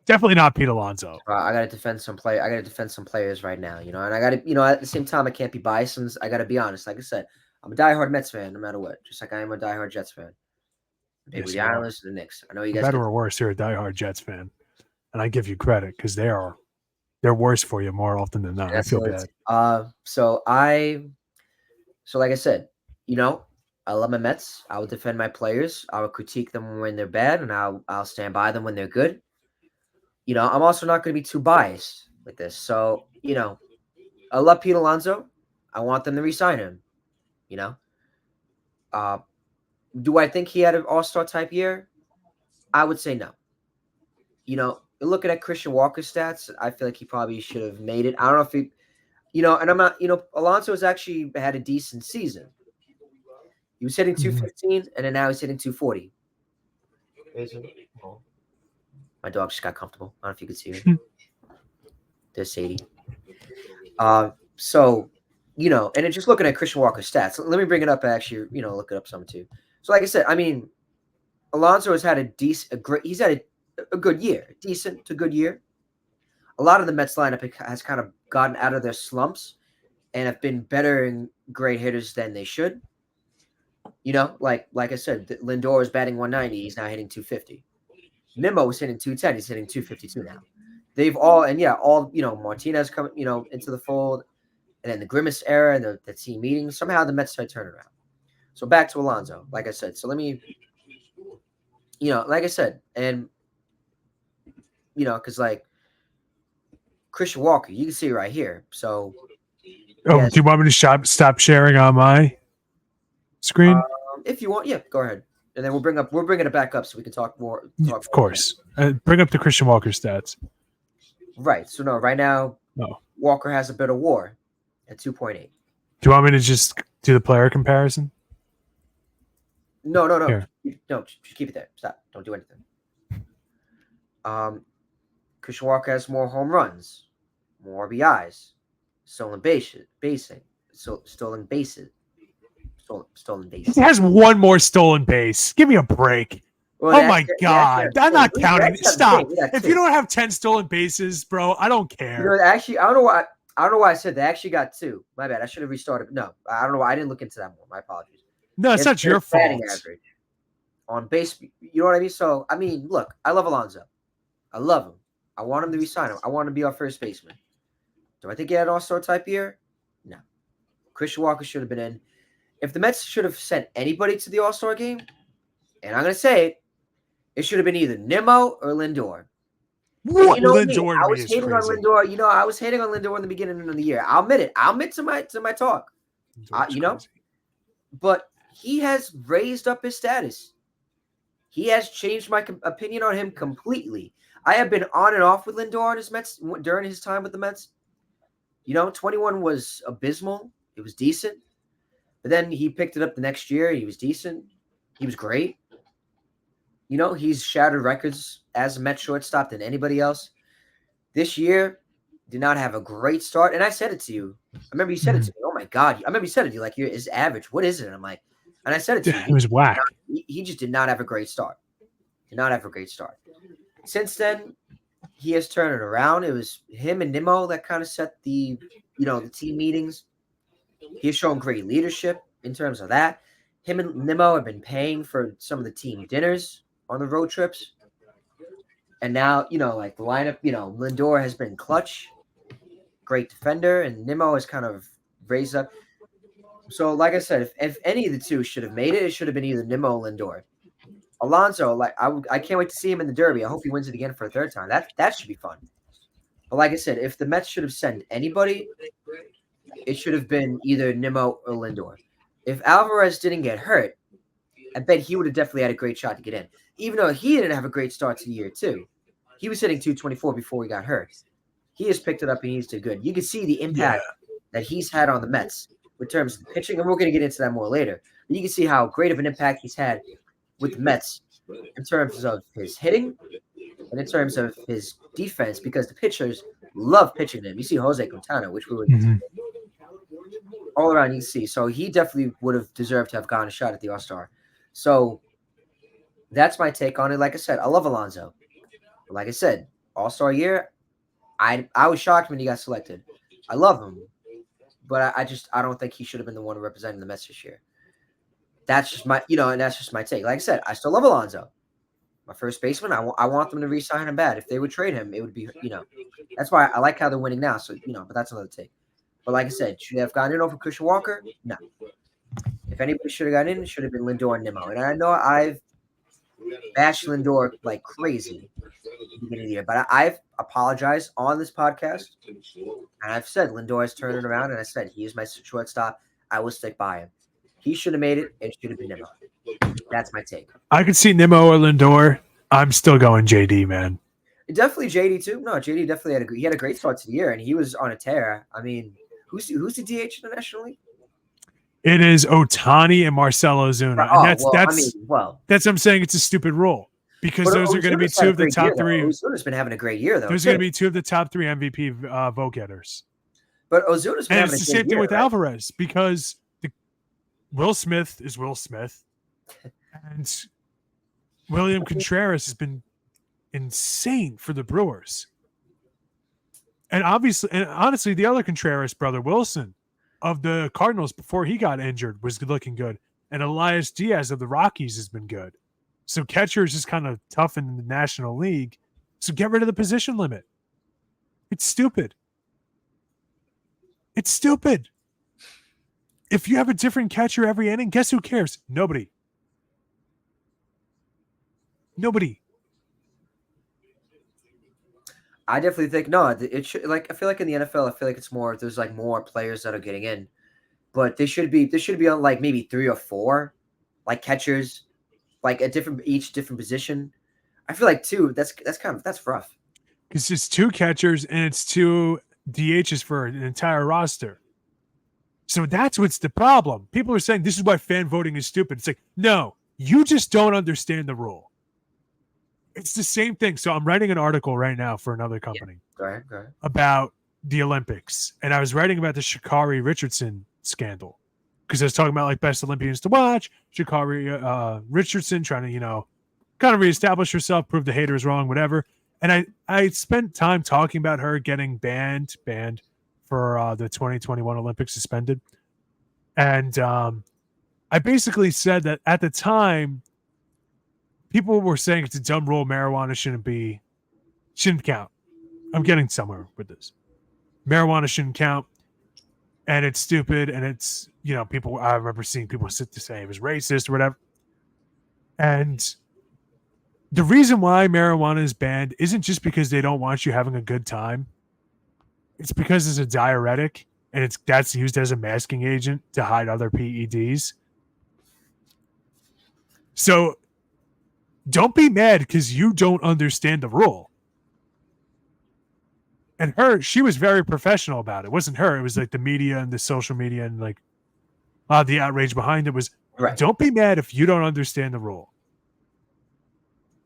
Speaker 2: definitely not Pete Alonso.
Speaker 1: I got to defend some play. I got to defend some players right now, and I got to, at the same time, I can't be biased. And I got to be honest. Like I said, I'm a diehard Mets fan, no matter what. Just like I am a diehard Jets fan. Maybe the Islanders and the Knicks. I know you guys.
Speaker 2: Better or worse, you're a diehard Jets fan, and I give you credit because they're worse for you more often than not. I feel bad.
Speaker 1: So like I said, I love my Mets. I will defend my players. I will critique them when they're bad, and I'll stand by them when they're good. I'm also not going to be too biased with this. So, I love Pete Alonso. I want them to re-sign him. Do I think he had an all-star type year? I would say no. Looking at Christian Walker's stats, I feel like he probably should have made it. I don't know if he, and I'm not, Alonso has actually had a decent season. He was hitting 215, and then now he's hitting 240. My dog just got comfortable. I don't know if you could see her. There's Sadie. So, and then just looking at Christian Walker's stats, let me bring it up, actually, look it up some too. So, like I said, I mean, Alonso has had he's had a good year, decent to good year. A lot of the Mets lineup has kind of gotten out of their slumps and have been better and great hitters than they should. Like I said, Lindor was batting 190. He's now hitting 250. Nimmo was hitting 210. He's hitting 252 now. They've all Martinez come, into the fold, and then the Grimace era and the team meetings. Somehow the Mets started turning around. So back to Alonso, like I said. So let me, like I said, and because like Christian Walker, you can see right here. So,
Speaker 2: do you want me to stop sharing on my screen?
Speaker 1: If you want, yeah, go ahead. And then we're bringing it back up so we can talk more.
Speaker 2: Of course. Bring up the Christian Walker stats.
Speaker 1: Right. So no, right now, Walker has a bit of WAR at 2.8.
Speaker 2: Do you want me to just do the player comparison?
Speaker 1: No. Here. No, just keep it there. Stop. Don't do anything. Christian Walker has more home runs, more RBIs, stolen bases. He
Speaker 2: has one more stolen base. Give me a break. Well, oh my God. I'm not counting. Stop. If you don't have 10 stolen bases, bro, I don't care.
Speaker 1: Actually, I don't know why I said they actually got 2. My bad. I should have restarted. No, I don't know why I didn't look into that more. My apologies.
Speaker 2: No, it's not your fault.
Speaker 1: Average on base, you know what I mean? So, I mean, look, I love Alonso. I love him. I want him to resign him. I want him to be our first baseman. Do I think he had an all-star type year? No. Christian Walker should have been in. If the Mets should have sent anybody to the All-Star game, and I'm going to say it should have been either Nimmo or Lindor.
Speaker 2: What? Lindor
Speaker 1: I was hating on Lindor. I was hating on Lindor in the beginning of the year. I'll admit it. I'll admit to my talk. But he has raised up his status. He has changed my opinion on him completely. I have been on and off with Lindor and his Mets during his time with the Mets. 21 was abysmal. It was decent. But then he picked it up the next year. He was decent. He was great. He's shattered records as a Mets shortstop than anybody else. This year, did not have a great start. And I said it to you. I remember you said it to me. Oh, my God. I remember you said it to you. Like, his average. What is it? And I'm like, and I said it to you.
Speaker 2: He was whack.
Speaker 1: He just did not have a great start. Since then, he has turned it around. It was him and Nimmo that kind of set the team meetings. He has shown great leadership in terms of that. him and Nimmo have been paying for some of the team dinners on the road trips. And now, like the lineup, Lindor has been clutch, great defender, and Nimmo has kind of raised up. So, like I said, if any of the two should have made it, it should have been either Nimmo or Lindor. Alonso, I can't wait to see him in the Derby. I hope he wins it again for a third time. That should be fun. But like I said, if the Mets should have sent anybody, it should have been either Nimmo or Lindor. If Alvarez didn't get hurt, I bet he would have definitely had a great shot to get in. Even though he didn't have a great start to the year, too. He was hitting 224 before he got hurt. He has picked it up and he's too good. You can see the impact that he's had on the Mets in terms of the pitching, and we're going to get into that more later. But you can see how great of an impact he's had with the Mets in terms of his hitting and in terms of his defense, because the pitchers love pitching him. You see Jose Quintana, which we would all around you see. So he definitely would have deserved to have gotten a shot at the All-Star. So that's my take on it. Like I said, I love Alonso. But like I said, All-Star year, I was shocked when he got selected. I love him, but I don't think he should have been the one representing the Mets this year. That's just my, and that's just my take. Like I said, I still love Alonso. My first baseman, I want them to re-sign him bad. If they would trade him, it would be, that's why I like how they're winning now. So, but that's another take. But like I said, should they have gotten in over Christian Walker? No. If anybody should have gotten in, it should have been Lindor and Nimmo. And I know I've bashed Lindor like crazy at the beginning of the year, but I've apologized on this podcast. And I've said Lindor has turned it around, and I said he is my shortstop. I will stick by him. He should have made it. It should have been Nimmo. That's my take.
Speaker 2: I could see Nimmo or Lindor. I'm still going JD, man.
Speaker 1: Definitely JD too. No, JD definitely had a great start to the year, and he was on a tear. I mean, who's the DH in the National League?
Speaker 2: It is Ohtani and Marcell Ozuna. And that's what I'm saying. It's a stupid rule because those are going to be two of the top three.
Speaker 1: Ozuna's been having a great year, though.
Speaker 2: Those are going to be two of the top three MVP vote getters.
Speaker 1: But Ozuna's been having a great year. And it's the same thing with
Speaker 2: Alvarez because Will Smith is Will Smith. And William Contreras has been insane for the Brewers. And honestly, the other Contreras brother, Wilson, of the Cardinals before he got injured was looking good. And Elias Diaz of the Rockies has been good. So catchers is kind of tough in the National League. So get rid of the position limit. It's stupid. It's stupid. If you have a different catcher every inning, guess who cares? Nobody.
Speaker 1: I definitely think it should, I feel like in the NFL, I feel like it's more, there's like more players that are getting in, but they should be on like maybe 3 or 4 like catchers, like each different position. I feel like 2, that's rough.
Speaker 2: Because it's 2 catchers and it's 2 DHs for an entire roster. So that's what's the problem. People are saying this is why fan voting is stupid. It's like, no, you just don't understand the rule. It's the same thing. So I'm writing an article right now for another company
Speaker 1: Go ahead.
Speaker 2: about the Olympics. And I was writing about the Sha'Carri Richardson scandal because I was talking about like best Olympians to watch. Sha'Carri Richardson trying to, kind of reestablish herself, prove the haters wrong, whatever. And I spent time talking about her getting banned for the 2021 Olympics, suspended. And I basically said that at the time, people were saying it's a dumb rule. Marijuana shouldn't count. I'm getting somewhere with this. Marijuana shouldn't count, and it's stupid. And it's people. I remember seeing people sit to say it was racist or whatever. And the reason why marijuana is banned isn't just because they don't want you having a good time. It's because it's a diuretic, and that's used as a masking agent to hide other PEDs. So don't be mad because you don't understand the rule. And she was very professional about it. It wasn't her. It was like the media and the social media and like the outrage behind it was, right. Don't be mad if you don't understand the rule.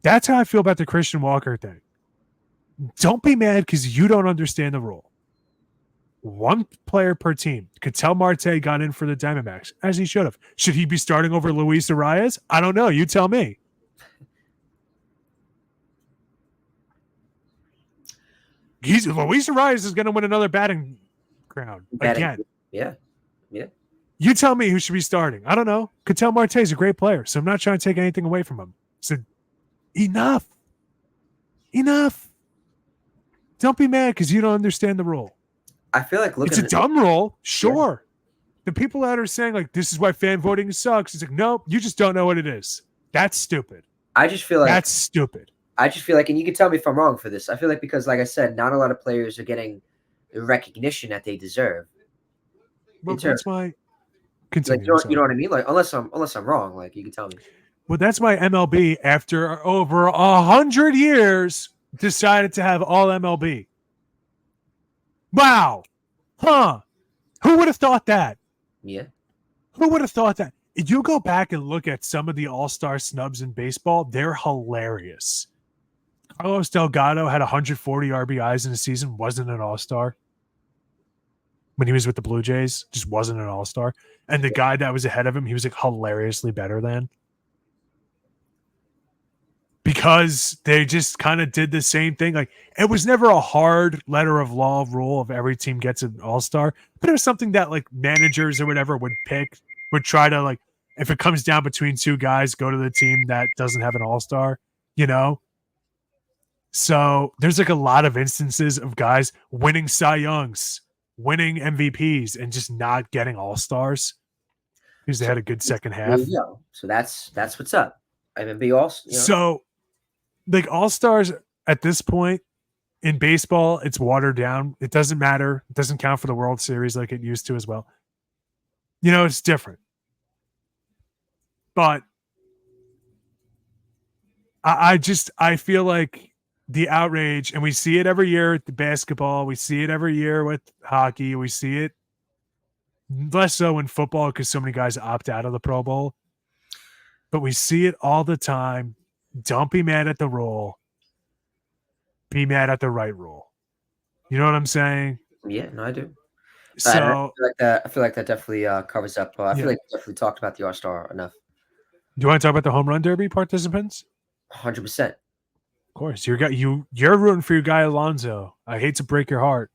Speaker 2: That's how I feel about the Christian Walker thing. Don't be mad because you don't understand the rule. 1 player per team. Ketel Marte got in for the Diamondbacks, as he should have. Should he be starting over Luis Arias? I don't know. You tell me. Luis Arias is going to win another batting crown again.
Speaker 1: Yeah.
Speaker 2: You tell me who should be starting. I don't know. Ketel Marte is a great player, so I'm not trying to take anything away from him. So enough. Don't be mad because you don't understand the rule.
Speaker 1: I feel like
Speaker 2: It's a
Speaker 1: looking.
Speaker 2: dumb rule, sure. Yeah. The people that are saying like this is why fan voting sucks, it's like, nope, you just don't know what it is. That's stupid.
Speaker 1: I just feel like
Speaker 2: that's stupid.
Speaker 1: I just feel like, and you can tell me if I'm wrong for this. I feel like because, like I said, not a lot of players are getting the recognition that they deserve.
Speaker 2: Well, that's why.
Speaker 1: Continue, like, you know what I mean? Like, unless I'm wrong, like you can tell me.
Speaker 2: Well, that's why MLB, after over 100 years, decided to have all MLB. Wow. Huh. Who would have thought that?
Speaker 1: Yeah.
Speaker 2: Who would have thought that? If you go back and look at some of the all-star snubs in baseball, they're hilarious. Carlos Delgado had 140 RBIs in a season, wasn't an all-star. When he was with the Blue Jays, just wasn't an all-star. And the guy that was ahead of him, he was like hilariously better than. Because they just kind of did the same thing. Like, it was never a hard letter of law rule of every team gets an all-star, but it was something that like managers or whatever would try to, like, if it comes down between two guys, go to the team that doesn't have an all-star, you know? So there's like a lot of instances of guys winning Cy Youngs, winning MVPs, and just not getting all-stars because they had a good second half.
Speaker 1: There you go. So that's what's up. MLB also. You know?
Speaker 2: So, like, all-stars at this point in baseball, it's watered down. It doesn't matter. It doesn't count for the World Series like it used to as well. You know, it's different. But I feel like the outrage, and we see it every year at the basketball. We see it every year with hockey. We see it less so in football because so many guys opt out of the Pro Bowl. But we see it all the time. Don't be mad at the rule. Be mad at the right rule. You know what I'm saying?
Speaker 1: Yeah, no, I do.
Speaker 2: So
Speaker 1: I feel like that definitely covers up. I feel like we definitely talked about the All-Star enough.
Speaker 2: Do you want to talk about the home run derby participants?
Speaker 1: 100%.
Speaker 2: Of course, you're rooting for your guy Alonso. I hate to break your heart.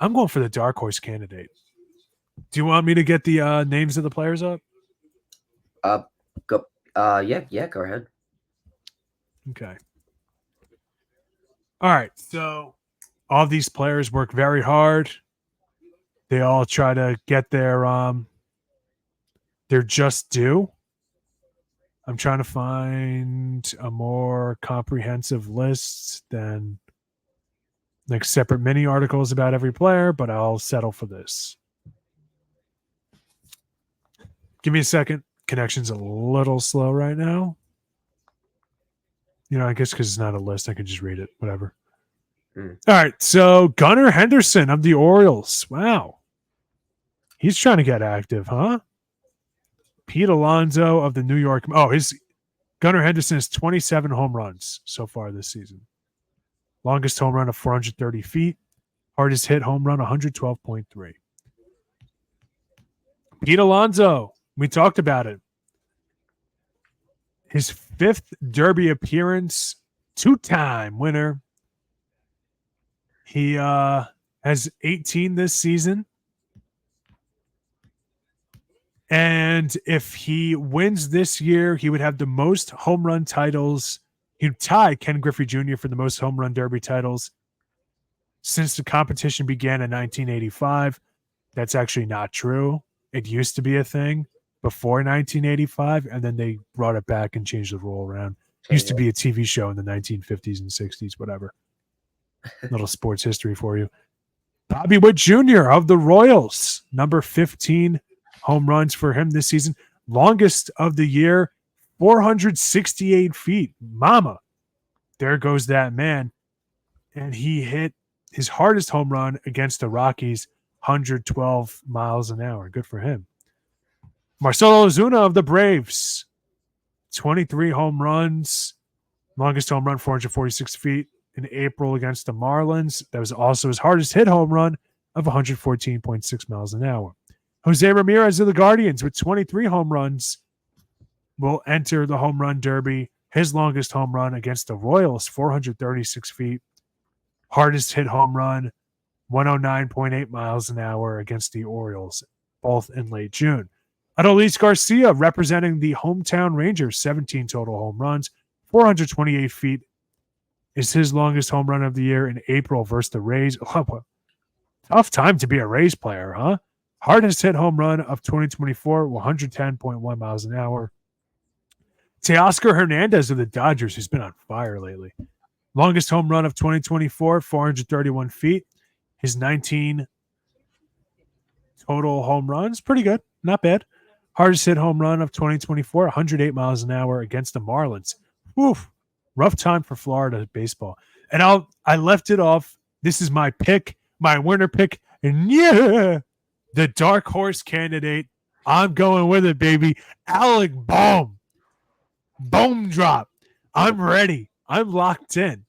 Speaker 2: I'm going for the dark horse candidate. Do you want me to get the names of the players up?
Speaker 1: Go. Yeah. Go ahead.
Speaker 2: Okay. All right. So all these players work very hard. They all try to get their just due. I'm trying to find a more comprehensive list than like separate mini articles about every player, but I'll settle for this. Give me a second. Connection's a little slow right now. You know, I guess because it's not a list, I can just read it. Whatever. All right. So Gunnar Henderson of the Orioles. Wow. He's trying to get active, huh? Pete Alonso of the New York. Oh, Gunnar Henderson has 27 home runs so far this season. Longest home run of 430 feet. Hardest hit home run, 112.3. Pete Alonso. We talked about it. His 5th Derby appearance, 2-time winner. He has 18 this season. And if he wins this year, he would have the most home run titles. He'd tie Ken Griffey Jr. for the most home run derby titles since the competition began in 1985. That's actually not true. It used to be a thing before 1985, and then they brought it back and changed the rule around. It used to be a TV show in the 1950s and 60s, whatever. Little sports history for you. Bobby Witt Jr. of the Royals, number 15 home runs for him this season. Longest of the year, 468 feet. Mama. There goes that man. And he hit his hardest home run against the Rockies, 112 miles an hour. Good for him. Marcelo Ozuna of the Braves, 23 home runs. Longest home run, 446 feet in April against the Marlins. That was also his hardest hit home run of 114.6 miles an hour. Jose Ramirez of the Guardians with 23 home runs will enter the home run derby. His longest home run against the Royals, 436 feet. Hardest hit home run, 109.8 miles an hour against the Orioles. both in late June. Adolis Garcia, representing the hometown Rangers, 17 total home runs, 428 feet is his longest home run of the year in April versus the Rays. Tough time to be a Rays player, huh? Hardest hit home run of 2024, 110.1 miles an hour. Teoscar Hernandez of the Dodgers, who's been on fire lately. Longest home run of 2024, 431 feet. His 19 total home runs, pretty good, not bad. Hardest hit home run of 2024, 108 miles an hour against the Marlins. Oof, rough time for Florida baseball. And I left it off. This is my pick, my winner pick. And yeah, the dark horse candidate. I'm going with it, baby. Alec Bohm. Boom drop. I'm ready. I'm locked in.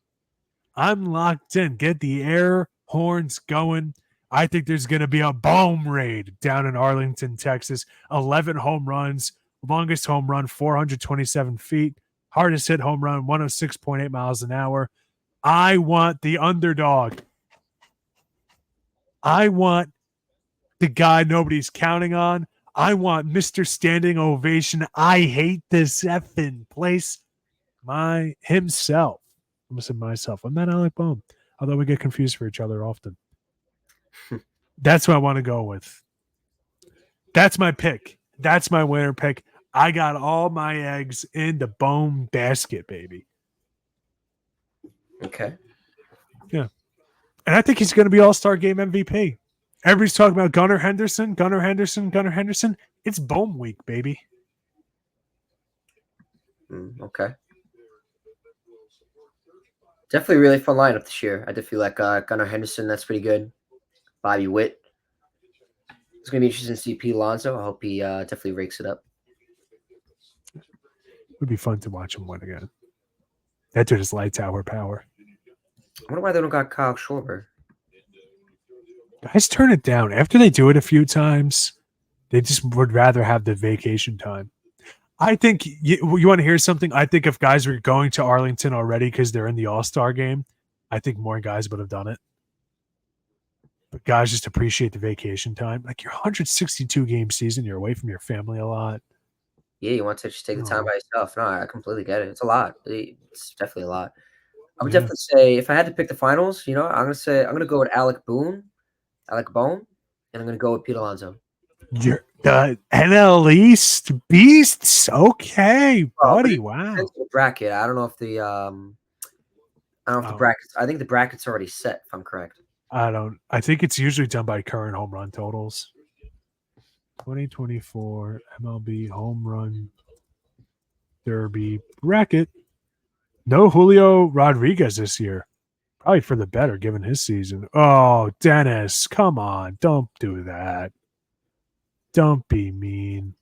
Speaker 2: Get the air horns going. I think there's going to be a boom raid down in Arlington, Texas. 11 home runs. Longest home run, 427 feet. Hardest hit home run, 106.8 miles an hour. I want the underdog. I want the guy nobody's counting on. I want Mr. Standing Ovation. I hate this effing place. Himself. I'm going to say myself. I'm not Alec Bohm, although we get confused for each other often. That's what I want to go with. That's my pick. That's my winner pick. I got all my eggs in the Bohm basket, baby.
Speaker 1: Okay.
Speaker 2: Yeah. And I think he's going to be All-Star Game MVP. Everybody's talking about Gunnar Henderson. It's Bohm week, baby.
Speaker 1: Okay. Definitely a really fun lineup this year. I did feel like Gunnar Henderson, that's pretty good. Bobby Witt. It's going to be interesting to see Pete Alonso. I hope he definitely rakes it up.
Speaker 2: It would be fun to watch him win again. That dude is lights out power.
Speaker 1: I wonder why they don't got Kyle Schwarber.
Speaker 2: Guys turn it down. After they do it a few times, they just would rather have the vacation time. I think you want to hear something? I think if guys were going to Arlington already because they're in the All-Star game, I think more guys would have done it. But guys just appreciate the vacation time. Like your 162 game season, you're away from your family a lot.
Speaker 1: Yeah, you want to just take the time by yourself. No, I completely get it. It's a lot. It's definitely a lot. I would definitely say if I had to pick the finals, I'm gonna go with Alec Bohm, and I'm gonna go with Pete Alonso.
Speaker 2: You're the NL East beasts. Okay, buddy. Wow.
Speaker 1: The bracket. I don't know if the the brackets. I think the bracket's already set, if I'm correct.
Speaker 2: I think it's usually done by current home run totals. 2024 MLB home run derby bracket. No Julio Rodriguez this year. Probably for the better given his season. Oh, Dennis, come on. Don't do that. Don't be mean.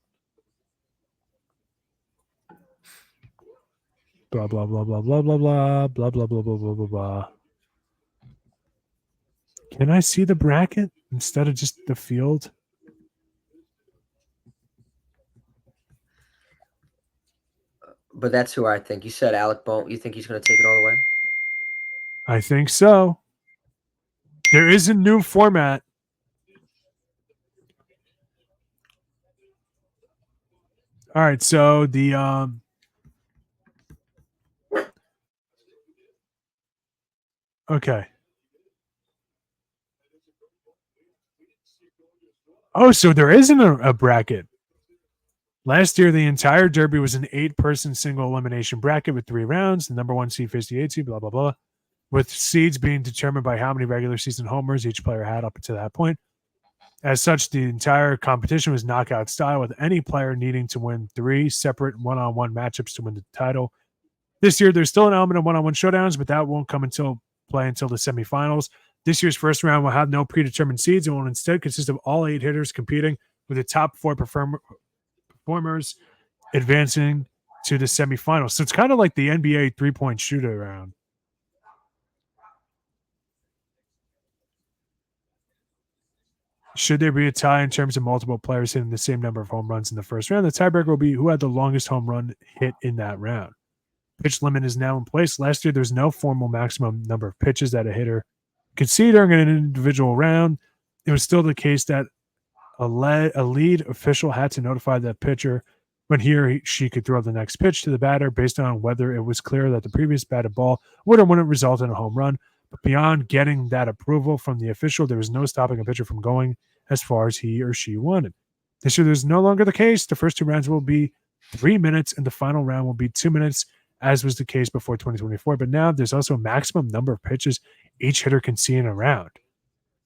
Speaker 2: Blah, blah, blah, blah, blah, blah, blah, blah, blah, blah, blah, blah, blah, blah. Can I see the bracket instead of just the field?
Speaker 1: But that's who I think. You said Alec Bohm. You think he's going to take it all the way?
Speaker 2: I think so. There is a new format. All right, so the okay. Oh, so there isn't a bracket. Last year, the entire Derby was an 8-person single elimination bracket with 3 rounds. The number 1 seed faced the 8 seed, blah, blah, blah. With seeds being determined by how many regular season homers each player had up to that point. As such, the entire competition was knockout style, with any player needing to win 3 separate one-on-one matchups to win the title. This year, there's still an element of one-on-one showdowns, but that won't come until the semifinals. This year's first round will have no predetermined seeds and will instead consist of all 8 hitters competing, with the top 4 performers advancing to the semifinals. So it's kind of like the NBA three-point shooter round. Should there be a tie in terms of multiple players hitting the same number of home runs in the first round, the tiebreaker will be who had the longest home run hit in that round. Pitch limit is now in place. Last year, there's no formal maximum number of pitches that a hitter could see during an individual round. It was still the case that A lead official had to notify the pitcher when he or she could throw the next pitch to the batter based on whether it was clear that the previous batted ball would or wouldn't result in a home run. But beyond getting that approval from the official, there was no stopping a pitcher from going as far as he or she wanted. This year, there's no longer the case. The first 2 rounds will be 3 minutes, and the final round will be 2 minutes, as was the case before 2024. But now there's also a maximum number of pitches each hitter can see in a round.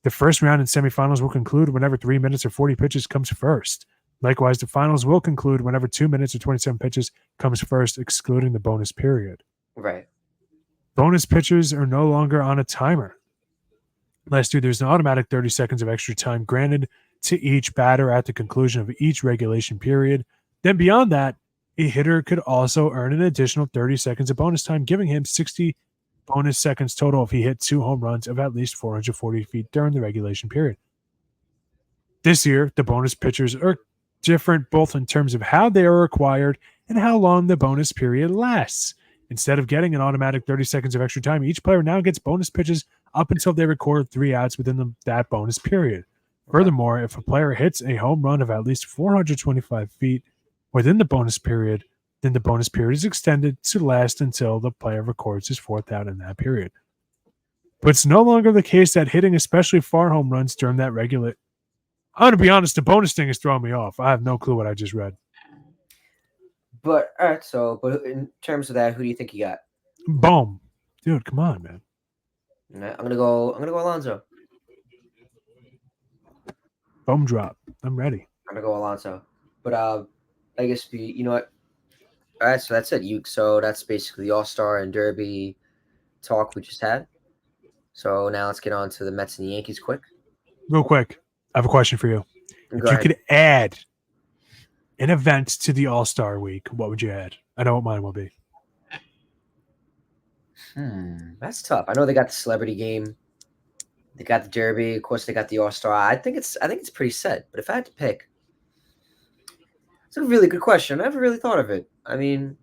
Speaker 2: The first round and semifinals will conclude whenever 3 minutes or 40 pitches comes first. Likewise, the finals will conclude whenever 2 minutes or 27 pitches comes first, excluding the bonus period.
Speaker 1: Right.
Speaker 2: Bonus pitches are no longer on a timer. Last year, there's an automatic 30 seconds of extra time granted to each batter at the conclusion of each regulation period. Then beyond that, a hitter could also earn an additional 30 seconds of bonus time, giving him 60 bonus seconds total if he hit 2 home runs of at least 440 feet during the regulation period. This year, the bonus pitchers are different both in terms of how they are acquired and how long the bonus period lasts. Instead of getting an automatic 30 seconds of extra time, each player now gets bonus pitches up until they record 3 outs within that bonus period. Furthermore, if a player hits a home run of at least 425 feet within the bonus period, then the bonus period is extended to last until the player records his 4th out in that period. But it's no longer the case that hitting especially far home runs during that regular... I'm going to be honest, the bonus thing is throwing me off. I have no clue what I just read.
Speaker 1: But, all right, but in terms of that, who do you think you got?
Speaker 2: Boom. Dude, come on, man.
Speaker 1: I'm gonna go Alonso.
Speaker 2: Boom drop. I'm ready.
Speaker 1: I'm gonna go Alonso. But I guess you know what? All right, so that's it. So that's basically the All-Star and Derby talk we just had. So now let's get on to the Mets and the Yankees quick.
Speaker 2: Real quick, I have a question for you. If you could add an event to the All-Star week, what would you add? I know what mine will be.
Speaker 1: That's tough. I know they got the celebrity game. They got the Derby. Of course, they got the All-Star. I think it's pretty set. But if I had to pick, it's a really good question. I never really thought of it. I mean,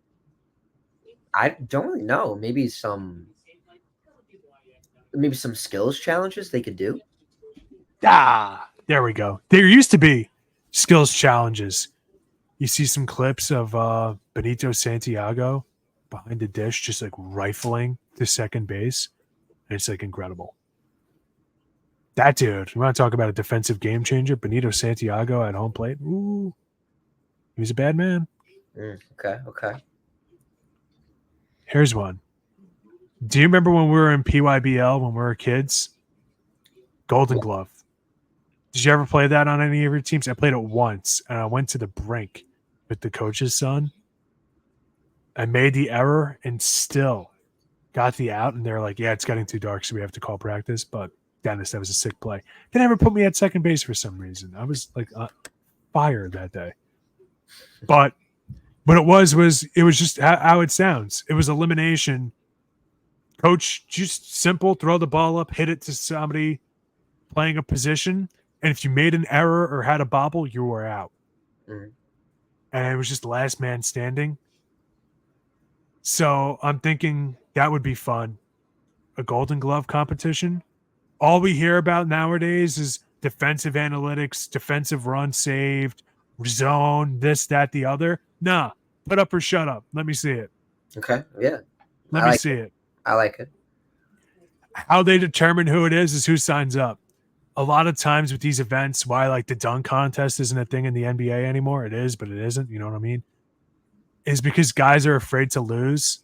Speaker 1: I don't really know. Maybe some skills challenges they could do.
Speaker 2: There we go. There used to be skills challenges. You see some clips of Benito Santiago behind the dish, just like rifling to second base. And it's like incredible. That dude, you want to talk about a defensive game changer? Benito Santiago at home plate. Ooh, he was a bad man.
Speaker 1: Okay.
Speaker 2: Here's one. Do you remember when we were in PYBL when we were kids? Golden Glove. Did you ever play that on any of your teams? I played it once, and I went to the brink with the coach's son. I made the error and still got the out, and they're like, yeah, it's getting too dark, so we have to call practice. But Dennis, that was a sick play. They never put me at second base for some reason. I was like fired that day. But what it was just how it sounds. It was elimination. Coach, just simple, throw the ball up, hit it to somebody playing a position, and if you made an error or had a bobble, you were out. And it was just last man standing. So I'm thinking that would be fun. A Golden Glove competition. All we hear about nowadays is defensive analytics, defensive run saved, zone, this, that, the other. Nah, put up or shut up. Let me see it.
Speaker 1: Okay, yeah.
Speaker 2: Let me see it.
Speaker 1: I like it.
Speaker 2: How they determine who it is who signs up. A lot of times with these events, why like the dunk contest isn't a thing in the NBA anymore. It is, but it isn't. You know what I mean? Is because guys are afraid to lose.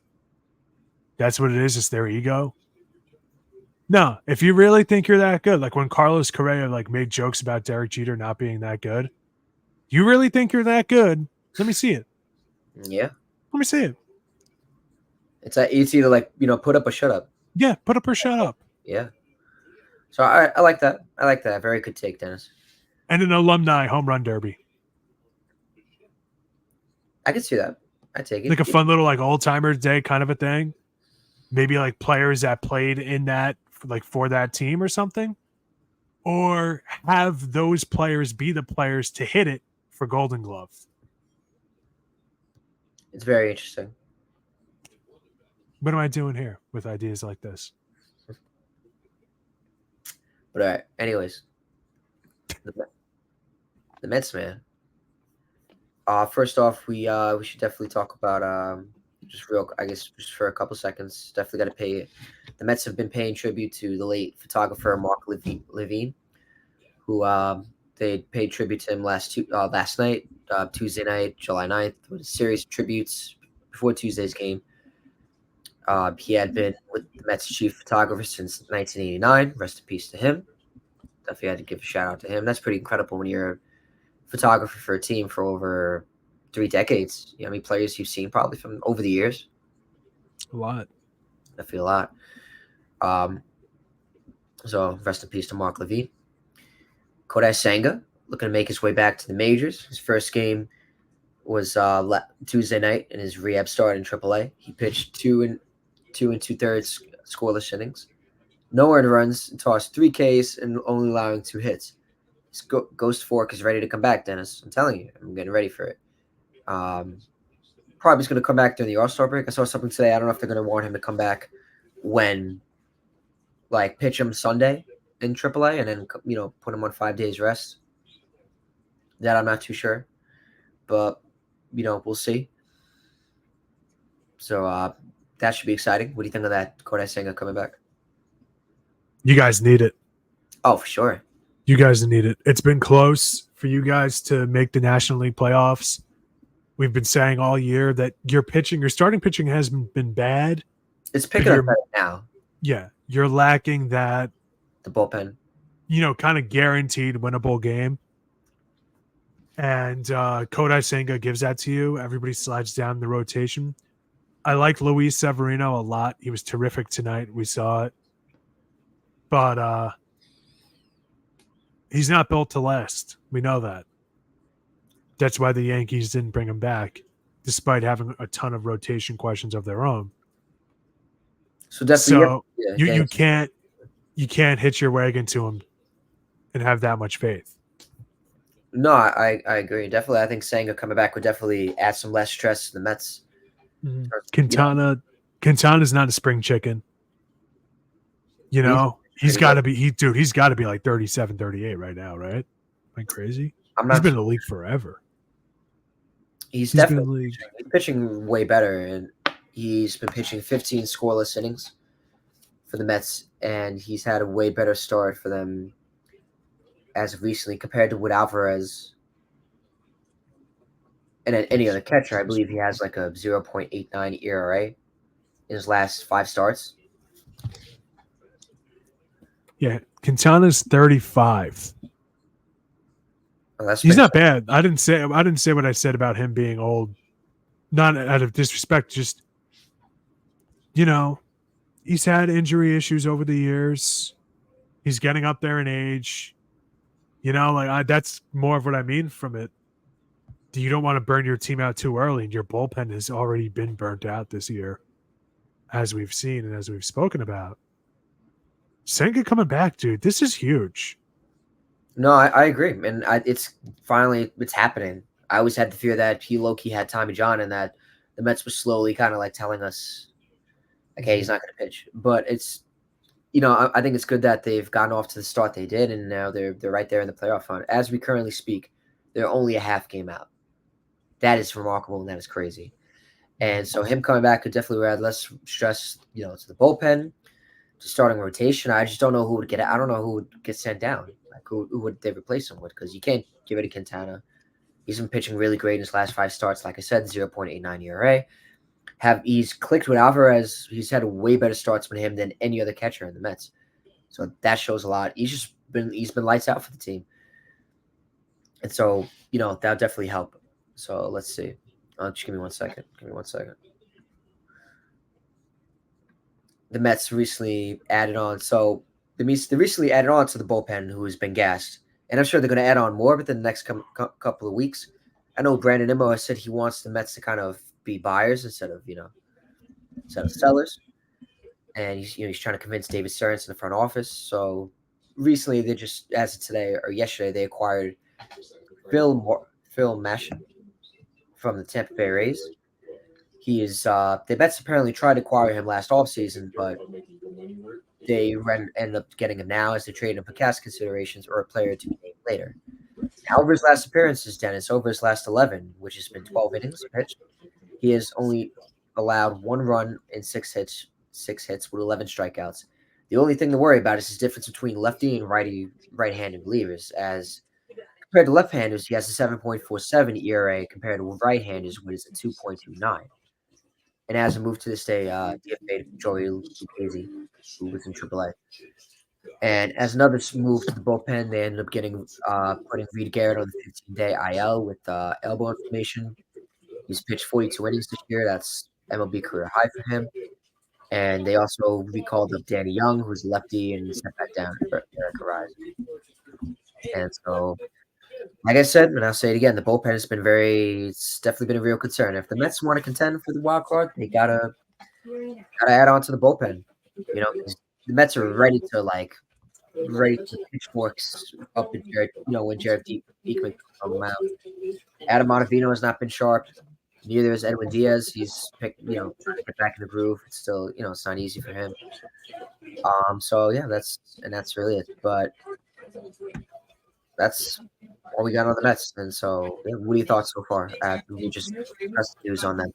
Speaker 2: That's what it is. It's their ego. No, if you really think you're that good, like when Carlos Correa like made jokes about Derek Jeter not being that good, you really think you're that good? Let me see it.
Speaker 1: Yeah.
Speaker 2: Let me see it.
Speaker 1: It's either like, put up or shut up.
Speaker 2: Yeah, put up or shut up.
Speaker 1: Yeah. So I like that. I like that. Very good take, Dennis.
Speaker 2: And an alumni home run derby.
Speaker 1: I can see that. I take it.
Speaker 2: Like a fun little like old timer day kind of a thing. Maybe like players that played in that like for that team or something. Or have those players be the players to hit it for Golden Glove.
Speaker 1: It's very interesting.
Speaker 2: What am I doing here with ideas like this?
Speaker 1: But all right. Anyways, the Mets, man. First off, we should definitely talk about just real. I guess just for a couple seconds, definitely got to pay. The Mets have been paying tribute to the late photographer Mark Levine, who they paid tribute to him last night, Tuesday night, July 9th, with a series of tributes before Tuesday's game. He had been with the Mets chief photographer since 1989. Rest in peace to him. Definitely had to give a shout out to him. That's pretty incredible when you're a photographer for a team for over 3 decades. You know how many players you've seen probably from over the years?
Speaker 2: A lot.
Speaker 1: Definitely a lot. So rest in peace to Mark Levine. Kodai Senga looking to make his way back to the majors. His first game was Tuesday night in his rehab start in AAA. He pitched 2 2/3 scoreless innings, no earned runs, tossed 3 Ks, and only allowing 2 hits. His ghost fork is ready to come back, Dennis. I'm telling you, I'm getting ready for it. Probably going to come back during the All-Star break. I saw something today. I don't know if they're going to want him to come back when, like, pitch him Sunday in AAA and then, put him on 5 days rest. That I'm not too sure. But, we'll see. So that should be exciting. What do you think of that, Kodai Senga coming back?
Speaker 2: You guys need it.
Speaker 1: Oh, for sure.
Speaker 2: You guys need it. It's been close for you guys to make the National League playoffs. We've been saying all year that your starting pitching hasn't been bad.
Speaker 1: It's picking up better now.
Speaker 2: Yeah. You're lacking that.
Speaker 1: The bullpen.
Speaker 2: Kind of guaranteed winnable game. And Kodai Senga gives that to you. Everybody slides down the rotation. I like Luis Severino a lot. He was terrific tonight. We saw it. But he's not built to last. We know that. That's why the Yankees didn't bring him back, despite having a ton of rotation questions of their own.
Speaker 1: So definitely,
Speaker 2: you can't hitch your wagon to him and have that much faith.
Speaker 1: No, I agree. Definitely, I think Senga coming back would definitely add some less stress to the Mets.
Speaker 2: Mm-hmm. Quintana's not a spring chicken. He's got to be he's got to be like 37, 38 right now, right? Am I crazy? He's been in the league forever.
Speaker 1: He's definitely pitching way better, and he's been pitching 15 scoreless innings for the Mets, and he's had a way better start for them as of recently compared to Wood Alvarez and any other catcher. I believe he has like a 0.89 ERA in his last 5 starts.
Speaker 2: Yeah, Quintana's 35. He's not bad. I didn't say what I said about him being old. Not out of disrespect, just he's had injury issues over the years. He's getting up there in age. That's more of what I mean from it. You don't want to burn your team out too early, and your bullpen has already been burnt out this year, as we've seen and as we've spoken about. Senga coming back, dude. This is huge.
Speaker 1: No, I agree, and it's happening. I always had the fear that he low-key had Tommy John and that the Mets were slowly kind of like telling us, okay, he's not going to pitch. But it's, I think it's good that they've gotten off to the start they did, and now they're right there in the playoff hunt. As we currently speak, they're only a half game out. That is remarkable, and that is crazy. And so him coming back could definitely add less stress, to the bullpen, to starting rotation. I just don't know who would get it. I don't know who would get sent down. Like who would they replace him with? Because you can't give it to Quintana. He's been pitching really great in his last 5 starts. Like I said, 0.89 ERA. He's clicked with Alvarez. He's had a way better starts with him than any other catcher in the Mets. So that shows a lot. He's been lights out for the team. And so, that'll definitely help. So let's see. Just give me 1 second. The Mets recently added on. So they recently added on to the bullpen who has been gassed. And I'm sure they're going to add on more within the next couple of weeks. I know Brandon Natale has said he wants the Mets to kind of be buyers instead of sellers. And he's trying to convince David Stearns in the front office. So recently they just, as of today or yesterday, they acquired Phil Maschin from the Tampa Bay Rays. He is the Mets apparently tried to acquire him last offseason, but they ended up getting him now as they trade him for cash considerations or a player to be named later. Over his last appearances, Dennis, over his last 11, which has been 12 innings pitched, he has only allowed 1 run in 6 hits with 11 strikeouts. The only thing to worry about is his difference between lefty and right-handed relievers. As compared to left-handers, he has a 7.47 ERA compared to right-handers, which is a 2.29. And as a move to this day, DFA Joey Lucchesi, who was in AAA. And as another move to the bullpen, they ended up putting Reed Garrett on the 15-day IL with elbow inflammation. He's pitched 42 innings this year. That's MLB career high for him. And they also recalled up Danny Young, who's a lefty, and sent back down Eric Arise. And so, like I said, and I'll say it again, the bullpen has been it's definitely been a real concern. If the Mets want to contend for the wild card, they gotta add on to the bullpen. 'Cause the Mets are ready to pitchforks up in Jared, when Jared Diekman comes on the mound. Adam Ottavino has not been sharp. Neither is Edwin Diaz. He's trying to get back in the groove. It's still, it's not easy for him. So yeah, that's really it. But that's all we got on the Mets. And so, yeah, what are your thoughts so far? We just press the news on them.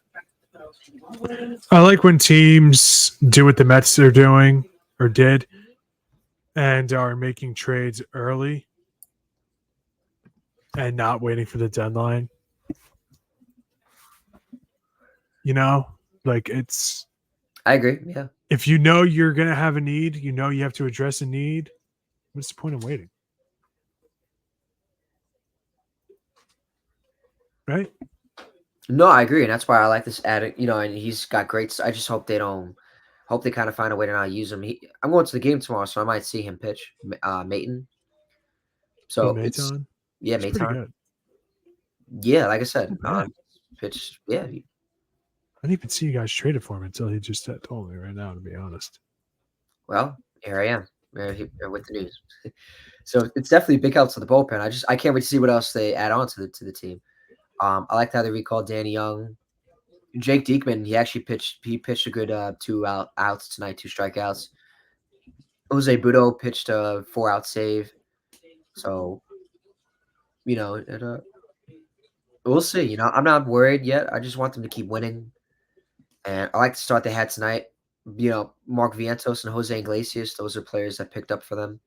Speaker 2: I like when teams do what the Mets are doing or did and are making trades early and not waiting for the deadline.
Speaker 1: I agree. Yeah.
Speaker 2: If you know you're going to have a need, you have to address a need. What's the point of waiting? Right?
Speaker 1: No, I agree. And that's why I like this addict, and he's got great. I just hope they kind of find a way to not use him. I'm going to the game tomorrow, so I might see him pitch, Maton. So
Speaker 2: Maton?
Speaker 1: Yeah,
Speaker 2: Maton. Pretty good.
Speaker 1: Yeah, like I said, pitch. Yeah.
Speaker 2: I didn't even see you guys traded for him until he just told me right now, to be honest.
Speaker 1: Well, here I am with the news. So it's definitely a big help to the bullpen. I can't wait to see what else they add on to the team. I liked how they recalled Danny Young. Jake Diekman, he pitched a good 2 outs tonight, 2 strikeouts. Jose Budo pitched a 4-out save. So, we'll see. I'm not worried yet. I just want them to keep winning. And I like the start they had tonight. Mark Vientos and Jose Iglesias, those are players that picked up for them.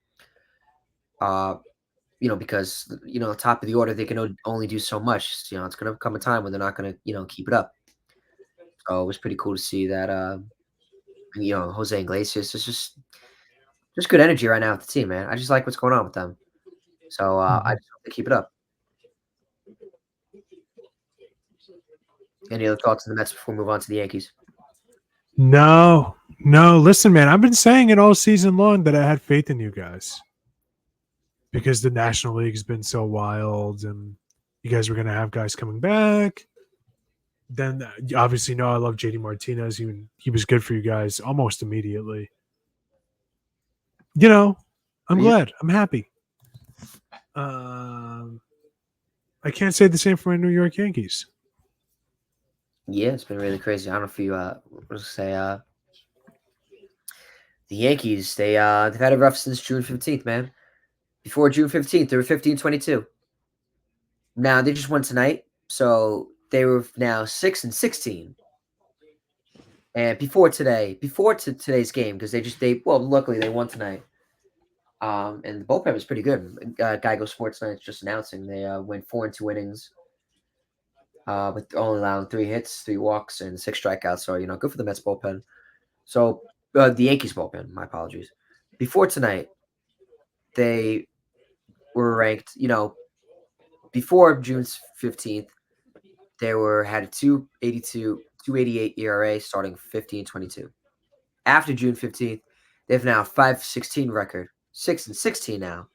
Speaker 1: Because, top of the order, they can only do so much. It's going to come a time when they're not going to, keep it up. So it was pretty cool to see that, Jose Iglesias is just good energy right now with the team, man. I just like what's going on with them. So I just hope they keep it up. Any other thoughts on the Mets before we move on to the Yankees?
Speaker 2: No. Listen, man, I've been saying it all season long that I had faith in you guys because the National League has been so wild and you guys were going to have guys coming back. Then you obviously know I love JD Martinez. He was good for you guys almost immediately. I'm glad. I'm happy. I can't say the same for my New York Yankees.
Speaker 1: Yeah, it's been really crazy. I don't know if you say the Yankees, they've had it rough since June 15th, man. Before June 15th, they were 15-22. Now they just won tonight, so they were now 6-16. And before today's game, because luckily they won tonight. And the bullpen was pretty good. Geico Sports Night just announcing they went 4 and 2 innings. With only allowing 3 hits, 3 walks, and 6 strikeouts. So, good for the Mets bullpen. So, the Yankees bullpen, my apologies. Before tonight, they were ranked, before June 15th, they had a 2.88 ERA starting 15-22. After June 15th, they have now a 5-16 record, 6-16 now.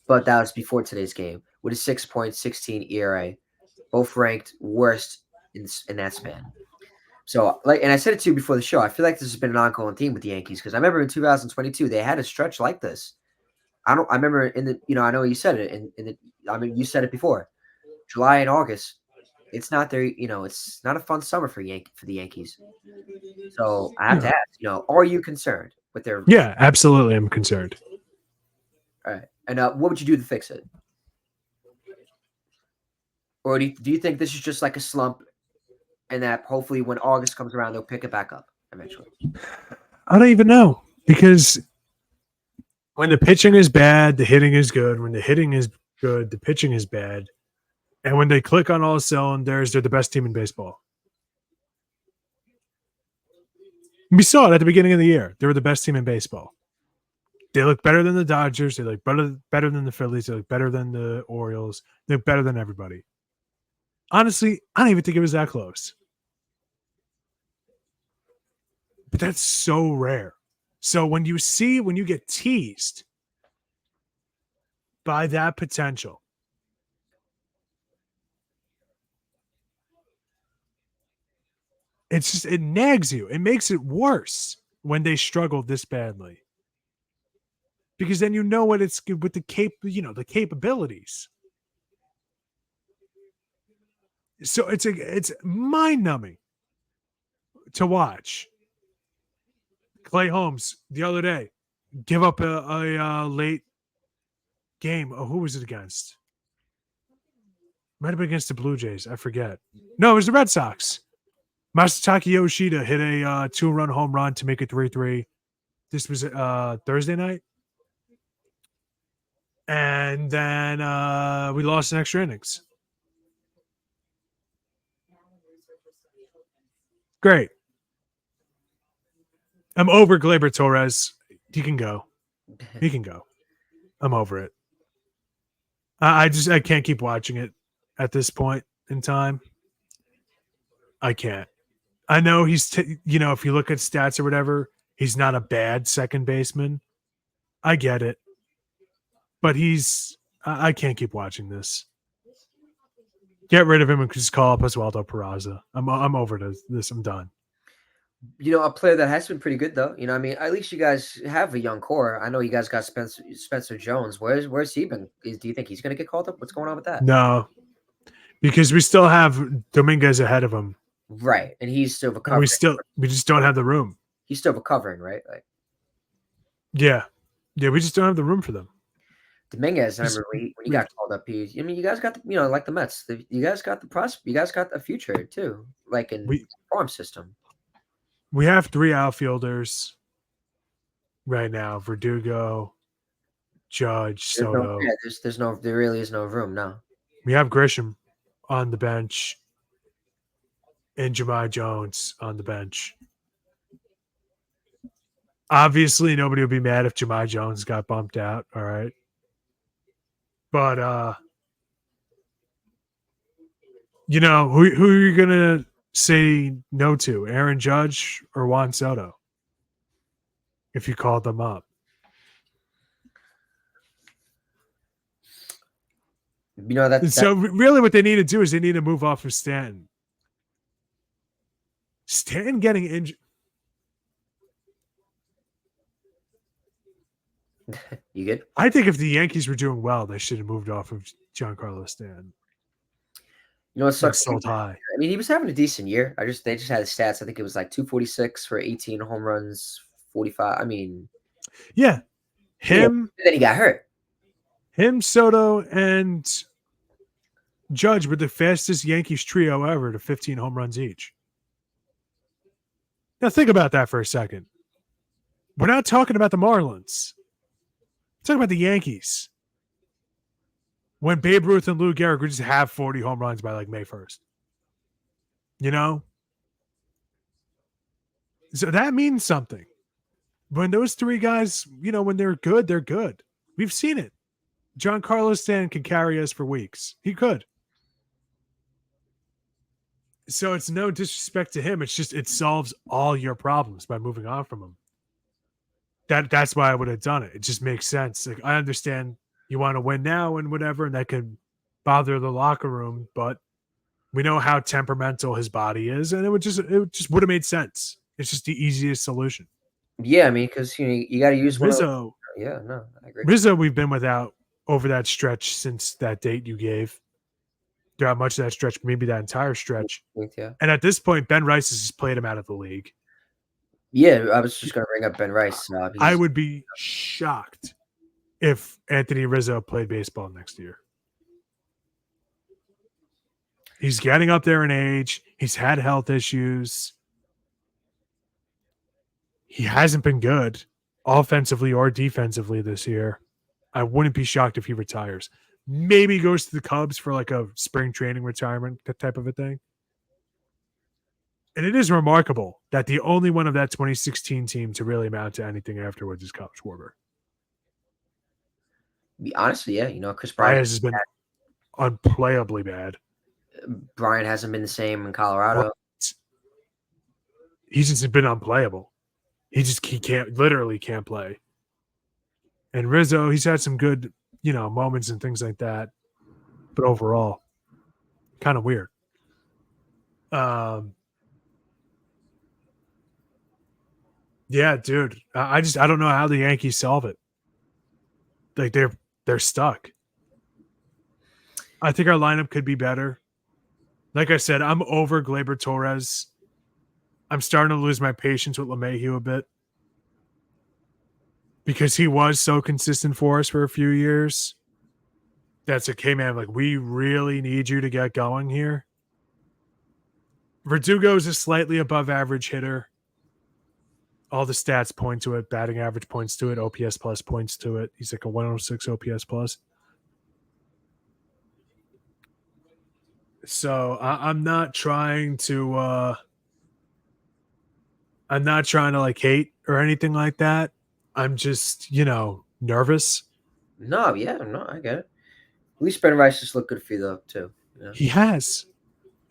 Speaker 1: But that was before today's game with a 6.16 ERA. Both ranked worst in that span. So, and I said it to you before the show, I feel like this has been an ongoing theme with the Yankees because I remember in 2022 they had a stretch like this. I remember I know you said it you said it before. July and August, it's not it's not a fun summer for the Yankees. So I have to ask, are you concerned with their?
Speaker 2: Yeah, absolutely, I'm concerned.
Speaker 1: All right, and what would you do to fix it? Or do you think this is just like a slump, and that hopefully when August comes around they'll pick it back up eventually?
Speaker 2: I don't even know because when the pitching is bad, the hitting is good. When the hitting is good, the pitching is bad. And when they click on all cylinders, they're the best team in baseball. We saw it at the beginning of the year. They were the best team in baseball. They look better than the Dodgers. They look better than the Phillies. They look better than the Orioles. They look better than everybody. Honestly, I don't even think it was that close. But that's so rare. So when you get teased by that potential, it nags you. It makes it worse when they struggle this badly. Because then you know what it's with the the capabilities. So it's mind-numbing to watch. Clay Holmes the other day give up a late game. Oh, who was it against? Might have been against the Blue Jays. I forget. No, it was the Red Sox. Masataka Yoshida hit a 2-run home run to make it 3-3. This was Thursday night. And then we lost in extra innings. Great. I'm over Gleyber Torres. He can go. He can go. I'm over it. I can't keep watching it at this point in time. I can't. I know he's, if you look at stats or whatever, he's not a bad second baseman. I get it. But I can't keep watching this. Get rid of him and just call up Oswaldo Peraza. I'm over this. I'm done.
Speaker 1: A player that has been pretty good though. I mean, at least you guys have a young core. I know you guys got Spencer Jones. Where's he been? Do you think he's going to get called up? What's going on with that?
Speaker 2: No, because we still have Dominguez ahead of him.
Speaker 1: Right, and he's still recovering.
Speaker 2: We just don't have the room.
Speaker 1: He's still recovering, right?
Speaker 2: Yeah, we just don't have the room for them.
Speaker 1: Dominguez, I remember when he got called up. You guys got like the Mets. You guys got the prospect. You guys got a future too, like in the farm system.
Speaker 2: We have 3 outfielders right now: Verdugo, Judge, Soto.
Speaker 1: There really is no room now.
Speaker 2: We have Grisham on the bench and Jahmai Jones on the bench. Obviously, nobody would be mad if Jahmai Jones got bumped out. All right. But, who are you going to say no to? Aaron Judge or Juan Soto? If you called them up. So really what they need to do is they need to move off of Stanton. Stanton getting injured.
Speaker 1: You good?
Speaker 2: I think if the Yankees were doing well, they should have moved off of Giancarlo Stanton.
Speaker 1: It sucks.
Speaker 2: Sold high.
Speaker 1: I mean, he was having a decent year. They just had the stats. I think it was like 246 for 18 home runs, 45. I mean,
Speaker 2: yeah, him.
Speaker 1: Then he got hurt.
Speaker 2: Him, Soto, and Judge were the fastest Yankees trio ever to 15 home runs each. Now think about that for a second. We're not talking about the Marlins. We're talking about the Yankees. When Babe Ruth and Lou Gehrig would just have 40 home runs by like May 1st. So that means something. When those 3 guys, when they're good, they're good. We've seen it. Giancarlo Stanton can carry us for weeks. He could. So it's no disrespect to him. It's just it solves all your problems by moving on from him. That's why I would have done it. It just makes sense. Like I understand you want to win now and whatever, and that could bother the locker room, but we know how temperamental his body is, and it just would have made sense. It's just the easiest solution.
Speaker 1: Yeah, I mean, because you got to use
Speaker 2: Rizzo.
Speaker 1: Yeah, no, I agree.
Speaker 2: Rizzo, we've been without over that stretch since that date you gave. Throughout much of that stretch, maybe that entire stretch.
Speaker 1: Yeah.
Speaker 2: And at this point, Ben Rice has played him out of the league.
Speaker 1: Yeah, I was just going to bring up Ben Rice.
Speaker 2: I would be shocked if Anthony Rizzo played baseball next year. He's getting up there in age. He's had health issues. He hasn't been good offensively or defensively this year. I wouldn't be shocked if he retires. Maybe goes to the Cubs for like a spring training retirement, that type of a thing. And it is remarkable that the only one of that 2016 team to really amount to anything afterwards is Kyle Schwarber.
Speaker 1: Honestly, yeah, Chris Bryant
Speaker 2: has been unplayably bad.
Speaker 1: Bryant hasn't been the same in Colorado.
Speaker 2: What? He's just been unplayable. He literally can't play. And Rizzo, he's had some good, moments and things like that. But overall, kind of weird. Yeah, dude. I don't know how the Yankees solve it. Like they're stuck. I think our lineup could be better. Like I said, I'm over Gleyber Torres. I'm starting to lose my patience with LeMahieu a bit because he was so consistent for us for a few years. That's like, hey man, like we really need you to get going here. Verdugo is a slightly above average hitter. All the stats point to it. Batting average points to it. OPS plus points to it. He's like a 106 OPS plus. So I'm not trying to like hate or anything like that. I'm just, nervous.
Speaker 1: No, I get it. At least Ben Rice just looked good for you though, too. Yeah.
Speaker 2: He has.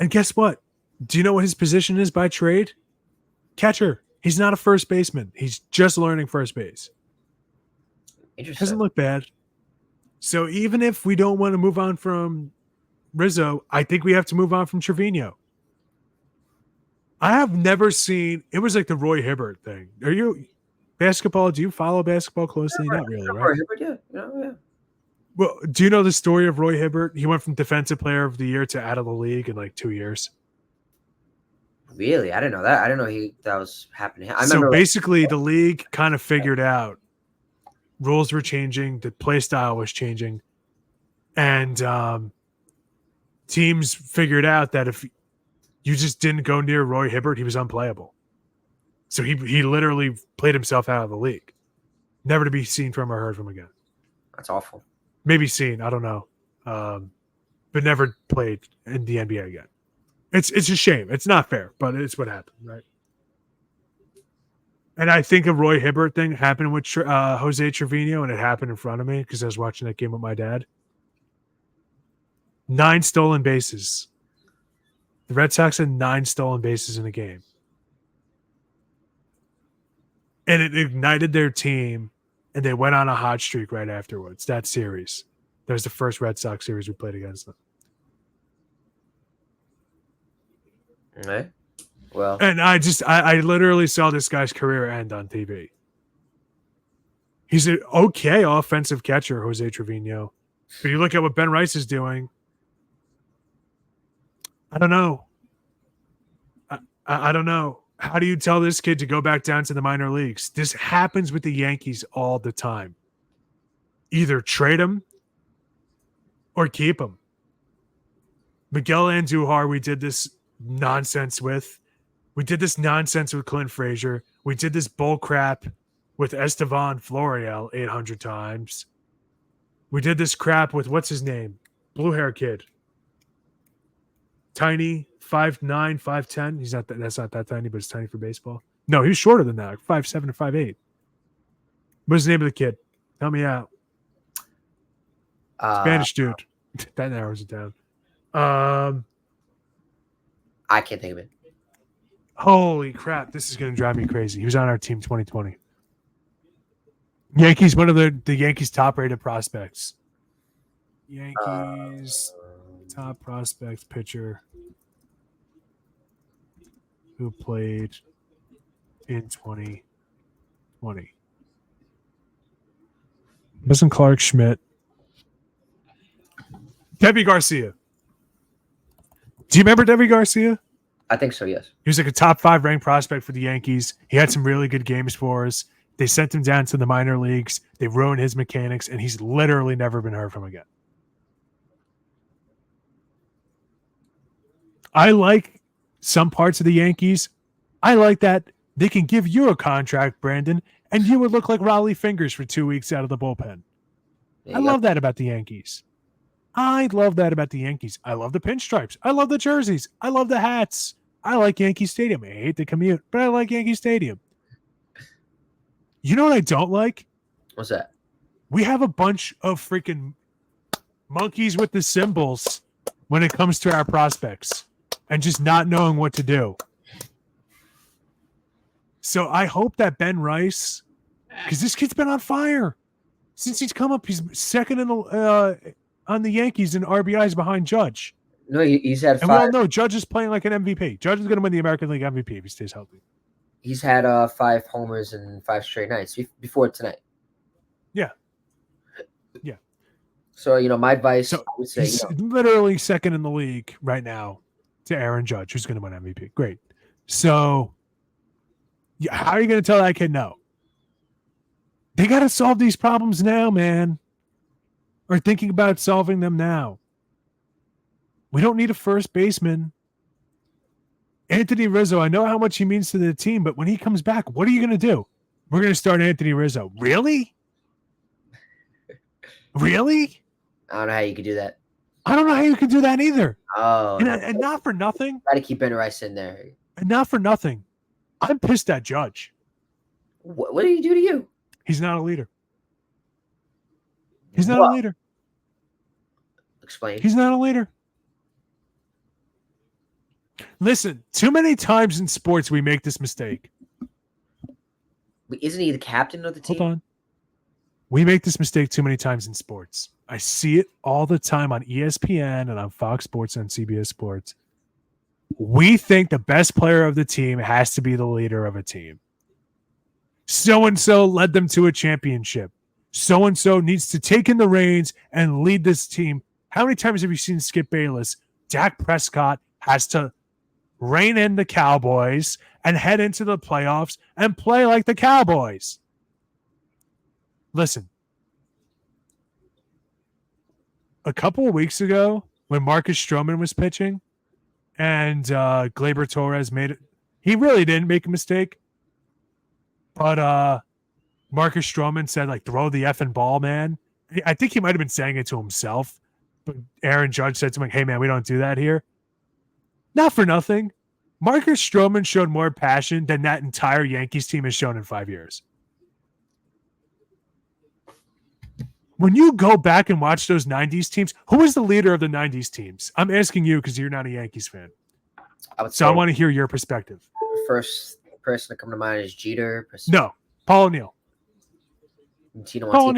Speaker 2: And guess what? Do you know what his position is by trade? Catcher. He's not a first baseman. He's just learning first base.
Speaker 1: Interesting.
Speaker 2: Doesn't look bad. So even if we don't want to move on from Rizzo, I think we have to move on from Trevino. I have never seen – it was like the Roy Hibbert thing. Are you – basketball, do you follow basketball closely?
Speaker 1: Yeah,
Speaker 2: not really, right?
Speaker 1: Roy Hibbert, yeah.
Speaker 2: Well, do you know the story of Roy Hibbert? He went from Defensive Player of the Year to out of the league in like 2 years.
Speaker 1: Really? I didn't know that. I didn't know that was happening.
Speaker 2: So basically, the league kind of figured out rules were changing, the play style was changing, and teams figured out that if you just didn't go near Roy Hibbert, he was unplayable. So he literally played himself out of the league, never to be seen from or heard from again.
Speaker 1: That's awful.
Speaker 2: Maybe seen, I don't know, but never played in the NBA again. It's a shame. It's not fair, but it's what happened, right? And I think a Roy Hibbert thing happened with Jose Trevino, and it happened in front of me because I was watching that game with my dad. 9 stolen bases. The Red Sox had 9 stolen bases in a game. And it ignited their team, and they went on a hot streak right afterwards, that series. That was the first Red Sox series we played against them.
Speaker 1: Right. Well,
Speaker 2: and I literally saw this guy's career end on TV. He's an okay offensive catcher, Jose Trevino. But you look at what Ben Rice is doing. I don't know. I don't know. How do you tell this kid to go back down to the minor leagues? This happens with the Yankees all the time. Either trade him or keep him. Miguel Andujar, we did this nonsense with. We did this nonsense with Clint Frazier. We did this bull crap with Estevan Florial 800 times. We did this crap with, what's his name? Blue hair kid. Tiny, 5'9", 5'10". That's not that tiny, but it's tiny for baseball. No, he's shorter than that, like 5'7" or 5'8". What's the name of the kid? Help me out. Spanish dude. That narrows it down.
Speaker 1: I can't think of it.
Speaker 2: Holy crap, this is going to drive me crazy. He was on our team 2020. Yankees, one of the Yankees' top-rated prospects. Yankees top prospects pitcher who played in 2020. Wasn't Clark Schmidt. Debbie Garcia. Do you remember Debbie Garcia?
Speaker 1: I think so, yes.
Speaker 2: He was like a top 5 ranked prospect for the Yankees. He had some really good games for us. They sent him down to the minor leagues. They ruined his mechanics, and he's literally never been heard from again. I like some parts of the Yankees. I like that they can give you a contract, Brandon, and you would look like Raleigh Fingers for 2 weeks out of the bullpen.
Speaker 1: There
Speaker 2: I
Speaker 1: you go.
Speaker 2: love that about the Yankees. I love that about the Yankees. I love the pinstripes. I love the jerseys. I love the hats. I like Yankee Stadium. I hate the commute, but I like Yankee Stadium. You know what I don't like?
Speaker 1: What's that?
Speaker 2: We have a bunch of freaking monkeys with the symbols when it comes to our prospects and just not knowing what to do. So I hope that Ben Rice, because this kid's been on fire since he's come up. He's second in the on the Yankees in RBIs behind Judge.
Speaker 1: No, he's had
Speaker 2: And we all
Speaker 1: five.
Speaker 2: know Judge is playing like an MVP. Judge is going to win the American League MVP if he stays healthy.
Speaker 1: He's had 5 homers in 5 straight nights before tonight.
Speaker 2: Yeah.
Speaker 1: So my advice,
Speaker 2: So
Speaker 1: I would say,
Speaker 2: he's literally second in the league right now to Aaron Judge, who's going to win MVP. Great. So how are you going to tell that kid no? They got to solve these problems now, man. Or thinking about solving them now. We don't need a first baseman. Anthony Rizzo, I know how much he means to the team, but when he comes back, what are you going to do? We're going to start Anthony Rizzo. Really? Really?
Speaker 1: I don't know how you could do that.
Speaker 2: I don't know how you can do that either.
Speaker 1: Oh,
Speaker 2: And not for nothing.
Speaker 1: Got to keep Ben Rice in there.
Speaker 2: And not for nothing. I'm pissed at Judge.
Speaker 1: What did he do to you?
Speaker 2: He's not a leader. He's not a leader.
Speaker 1: Explain.
Speaker 2: He's not a leader. Listen, too many times in sports we make this mistake.
Speaker 1: Isn't he the captain of the team?
Speaker 2: Hold on. We make this mistake too many times in sports. I see it all the time on ESPN and on Fox Sports and CBS Sports. We think the best player of the team has to be the leader of a team. So-and-so led them to a championship. So-and-so needs to take in the reins and lead this team. How many times have you seen Skip Bayless? Dak Prescott has to rein in the Cowboys and head into the playoffs and play like the Cowboys. Listen, a couple of weeks ago when Marcus Stroman was pitching and Gleyber Torres made it, he really didn't make a mistake. But Marcus Stroman said, like, throw the effing ball, man. I think he might have been saying it to himself. But Aaron Judge said to him, hey, man, we don't do that here. Not for nothing. Marcus Stroman showed more passion than that entire Yankees team has shown in 5 years. When you go back and watch those 90s teams, who was the leader of the 90s teams? I'm asking you because you're not a Yankees fan. I want to hear your perspective.
Speaker 1: First person to come to mind is Jeter.
Speaker 2: No, Paul O'Neill.
Speaker 1: Paul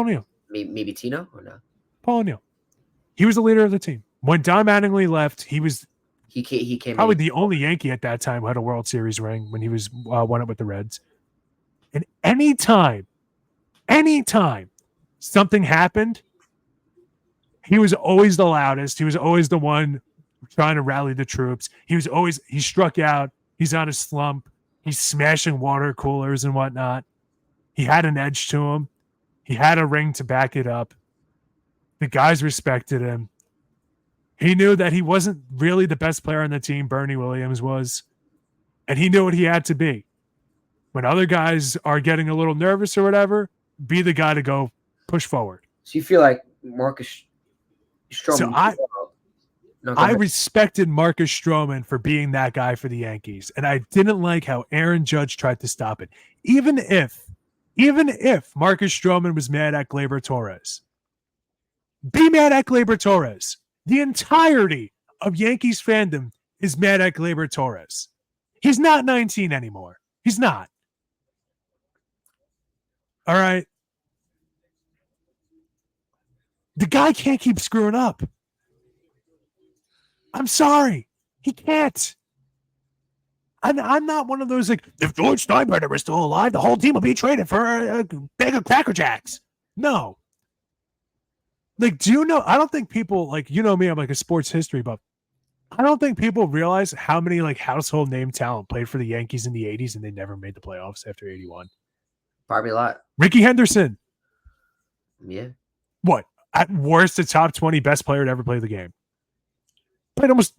Speaker 2: O'Neill.
Speaker 1: Maybe Tino or no?
Speaker 2: Paul O'Neill. He was the leader of the team. When Don Mattingly left, he came probably the only Yankee at that time who had a World Series ring when he was won it with the Reds. And anytime something happened, he was always the loudest. He was always the one trying to rally the troops. He struck out. He's on a slump. He's smashing water coolers and whatnot. He had an edge to him. He had a ring to back it up. The guys respected him. He knew that he wasn't really the best player on the team. Bernie Williams was. And he knew what he had to be. When other guys are getting a little nervous or whatever, be the guy to go push forward.
Speaker 1: So you feel like Marcus Stroman.
Speaker 2: So I respected Marcus Stroman for being that guy for the Yankees. And I didn't like how Aaron Judge tried to stop it. Even if Marcus Stroman was mad at Gleyber Torres, be mad at Gleyber Torres. The entirety of Yankees fandom is mad at Gleyber Torres. He's not 19 anymore. He's not. All right. The guy can't keep screwing up. I'm sorry. He can't. I'm not one of those, like, if George Steinbrenner was still alive, the whole team would be traded for a bag of Cracker Jacks. No. Like, do you know, I don't think people, like, you know me, I'm like a sports history buff. I don't think people realize how many, like, household name talent played for the Yankees in the 80s and they never made the playoffs after 81.
Speaker 1: Probably a lot.
Speaker 2: Ricky Henderson.
Speaker 1: Yeah.
Speaker 2: What? At worst, the top 20 best player to ever play the game. Played almost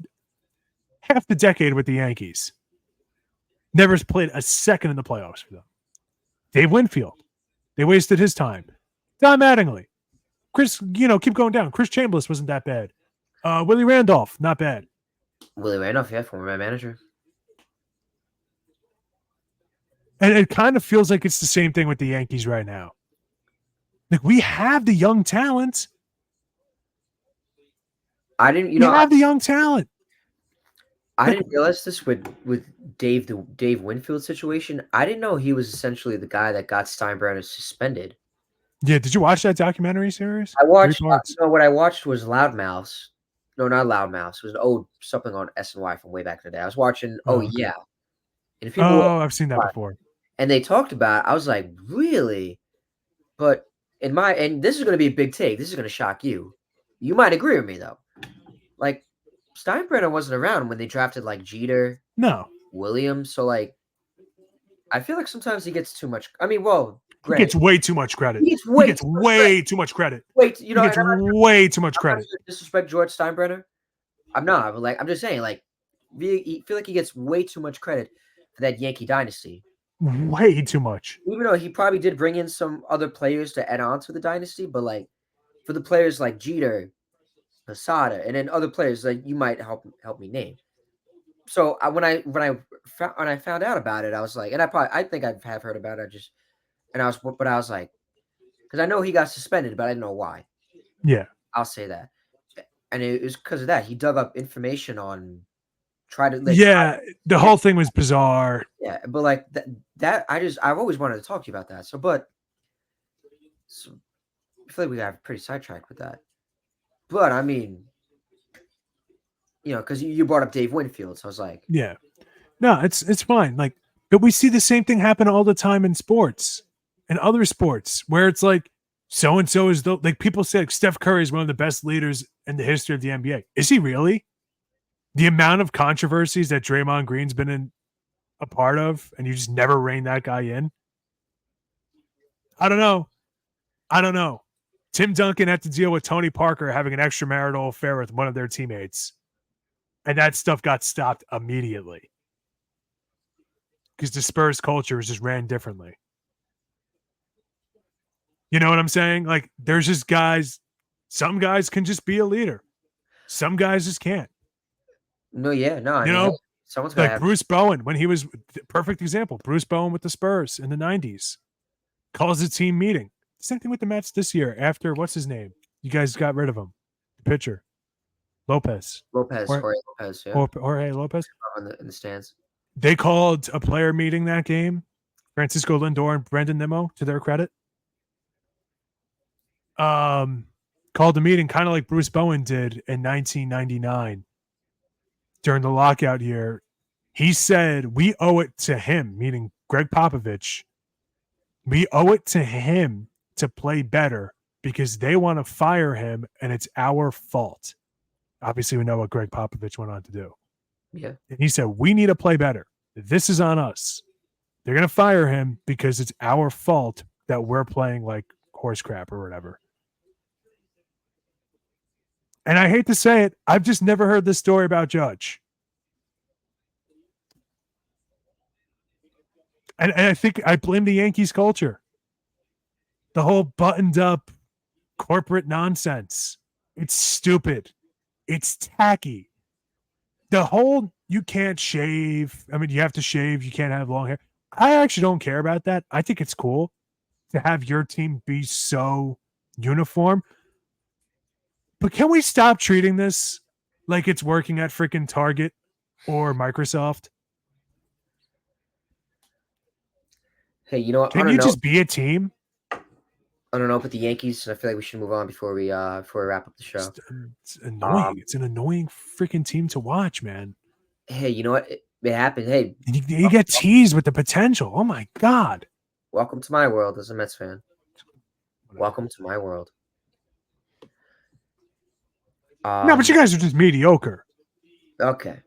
Speaker 2: half the decade with the Yankees. Never played a second in the playoffs for them. Dave Winfield. They wasted his time. Don Mattingly. Chris, keep going down. Chris Chambliss wasn't that bad. Willie Randolph, not bad.
Speaker 1: Willie Randolph, yeah, former manager.
Speaker 2: And it kind of feels like it's the same thing with the Yankees right now. Like, we have the young talent.
Speaker 1: I didn't,
Speaker 2: we have the young talent.
Speaker 1: I didn't realize this with Dave, the Dave Winfield situation. I didn't know he was essentially the guy that got Steinbrenner suspended.
Speaker 2: Yeah, did you watch that documentary series?
Speaker 1: I watched. What I watched was Loudmouths. No, not Loudmouths. It was an old something on SNY from way back in the day. I was watching. Oh
Speaker 2: okay.
Speaker 1: yeah. And people
Speaker 2: I've seen that before.
Speaker 1: And they talked about it. I was like, really? But and this is going to be a big take. This is going to shock you. You might agree with me though. Like, Steinbrenner wasn't around when they drafted like Jeter.
Speaker 2: No.
Speaker 1: Williams. So like, I feel like sometimes he gets too much. I mean, well,
Speaker 2: he gets way too much credit.
Speaker 1: He gets way
Speaker 2: too much credit.
Speaker 1: He gets
Speaker 2: way too much credit.
Speaker 1: Disrespect George Steinbrenner. I'm not, but like, I'm just saying, like, I feel like he gets way too much credit for that Yankee dynasty.
Speaker 2: Way too much.
Speaker 1: Even though he probably did bring in some other players to add on to the dynasty, but like, for the players like Jeter, Posada, and then other players like you might help me name. So when I found out about it, I was like, and I think I have heard about it. I was like, because I know he got suspended, but I didn't know why.
Speaker 2: Yeah,
Speaker 1: I'll say that, and it was because of that. He dug up information on,
Speaker 2: the whole thing was bizarre.
Speaker 1: Yeah, but like that I've always wanted to talk to you about that. So I feel like we got pretty sidetracked with that. But I mean, because you brought up Dave Winfield, so I was like,
Speaker 2: yeah, no, it's fine. Like, but we see the same thing happen all the time in sports and other sports where it's like so and so is like people say like Steph Curry is one of the best leaders in the history of the NBA. Is he really? The amount of controversies that Draymond Green's been a part of, and you just never rein that guy in. I don't know. Tim Duncan had to deal with Tony Parker having an extramarital affair with one of their teammates. And that stuff got stopped immediately. Because the Spurs culture just ran differently. You know what I'm saying? Like, there's just guys, some guys can just be a leader. Some guys just can't.
Speaker 1: No, yeah, no.
Speaker 2: I mean,
Speaker 1: someone's
Speaker 2: like have... Bruce Bowen, when he was, perfect example, Bruce Bowen with the Spurs in the 90s. Calls a team meeting. Same thing with the Mets this year after, what's his name? You guys got rid of him. The pitcher. Jorge Lopez, yeah. Jorge Lopez.
Speaker 1: In the stands.
Speaker 2: They called a player meeting that game. Francisco Lindor and Brandon Nimmo, to their credit. Called the meeting kind of like Bruce Bowen did in 1999 during the lockout year. He said, we owe it to him, meaning Greg Popovich. We owe it to him to play better because they want to fire him and it's our fault. Obviously, we know what Greg Popovich went on to do.
Speaker 1: Yeah.
Speaker 2: And he said, we need to play better. This is on us. They're going to fire him because it's our fault that we're playing like horse crap or whatever. And I hate to say it, I've just never heard this story about Judge. And I think I blame the Yankees culture. The whole buttoned up corporate nonsense. It's stupid. It's tacky. The whole, you can't shave. I mean, you have to shave. You can't have long hair. I actually don't care about that. I think it's cool to have your team be so uniform. But can we stop treating this like it's working at freaking Target or Microsoft?
Speaker 1: Hey, you know what?
Speaker 2: Can you just be a team?
Speaker 1: I don't know, but the Yankees, I feel like we should move on before we wrap up the show.
Speaker 2: It's annoying. It's an annoying freaking team to watch, man.
Speaker 1: Hey, you know what? It happened. Hey,
Speaker 2: you get teased with the potential. Oh my God.
Speaker 1: Welcome to my world as a Mets fan. Welcome to my world.
Speaker 2: No, but you guys are just mediocre.
Speaker 1: Okay.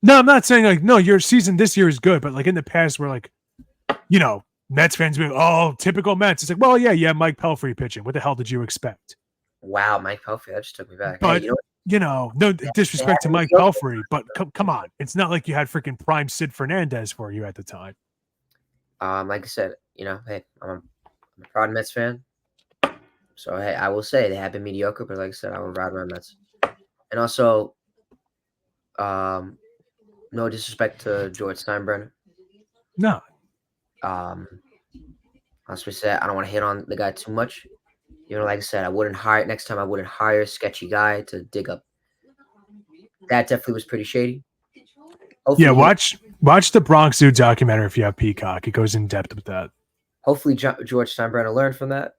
Speaker 2: No, I'm not saying like, no, your season this year is good, but like in the past, we're like, Mets fans being, oh, typical Mets. It's like, well, yeah, Mike Pelfrey pitching. What the hell did you expect?
Speaker 1: Wow, Mike Pelfrey. That just took me back.
Speaker 2: But,
Speaker 1: hey,
Speaker 2: No disrespect to Mike
Speaker 1: mediocre.
Speaker 2: Pelfrey, but come on. It's not like you had freaking prime Sid Fernandez for you at the time.
Speaker 1: Like I said, hey, I'm a proud Mets fan. So, hey, I will say they have been mediocre, but like I said, I will ride my Mets. And also, no disrespect to George Steinbrenner.
Speaker 2: No.
Speaker 1: As we said, I don't want to hit on the guy too much. Like I said, next time I wouldn't hire a sketchy guy to dig up. That definitely was pretty shady.
Speaker 2: Hopefully watch the Bronx Zoo documentary if you have Peacock. It goes in depth with that.
Speaker 1: Hopefully George Steinbrenner learned from that.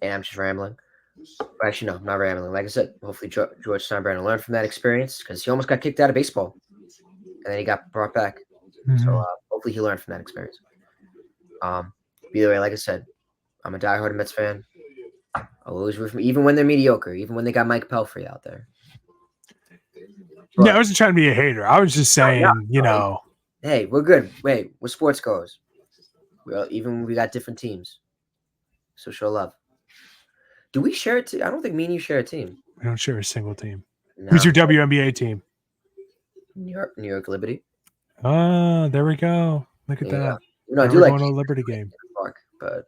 Speaker 1: And I'm just rambling. Actually, no, I'm not rambling. Like I said, hopefully George Steinbrenner learned from that experience because he almost got kicked out of baseball. And then he got brought back. Mm-hmm. So hopefully he learned from that experience. Either way, like I said, I'm a diehard Mets fan. I'll always root for them, even when they're mediocre, even when they got Mike Pelfrey out there.
Speaker 2: But, I wasn't trying to be a hater. I was just saying,
Speaker 1: Hey, we're good. Wait, we're sports goers. Even we got different teams. So show love. Do we share a team? I don't think me and you share a team.
Speaker 2: We don't share a single team.
Speaker 1: No.
Speaker 2: Who's your WNBA team?
Speaker 1: New York Liberty.
Speaker 2: Oh, there we go. Look at that.
Speaker 1: I do like
Speaker 2: going to a Liberty game.
Speaker 1: Clark, but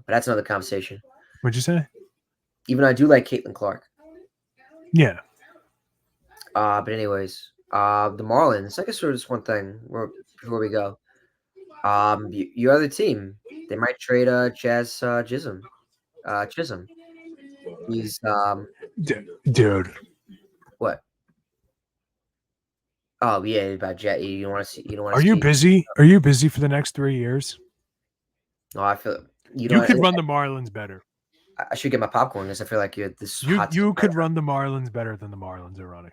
Speaker 1: that's another conversation.
Speaker 2: What'd you say?
Speaker 1: Even I do like Caitlin Clark.
Speaker 2: Yeah.
Speaker 1: But anyways, the Marlins. I guess there's just one thing before we go. Your other team, they might trade Jazz Chisholm. He's
Speaker 2: dude.
Speaker 1: What? Oh yeah, about Jet. You don't want to see. You don't want.
Speaker 2: Are you busy? Are you busy for the next 3 years?
Speaker 1: No, I feel
Speaker 2: you could run the Marlins better.
Speaker 1: I should get my popcorn because I feel like you're this.
Speaker 2: You could run the Marlins better than the Marlins are running.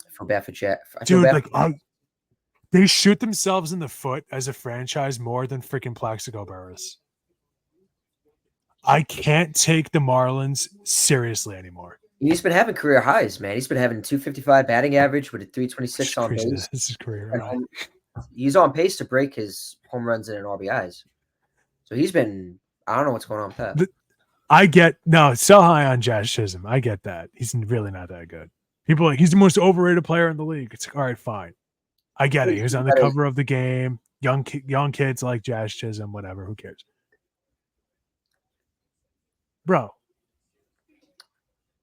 Speaker 1: I feel bad for Jet.
Speaker 2: Dude, they shoot themselves in the foot as a franchise more than freaking Plaxico Burress. I can't take the Marlins seriously anymore.
Speaker 1: He's been having career highs, man. He's been having 255 batting average with a 326 on base.
Speaker 2: This is career high.
Speaker 1: He's on pace to break his home runs and RBIs. So he's been. I don't know what's going on with that.
Speaker 2: Sell high on Jazz Chisholm. I get that. He's really not that good. People are like, he's the most overrated player in the league. It's like, all right, fine. I get it. He was on the cover of the game. Young kids like Jazz Chisholm, whatever. Who cares? Bro,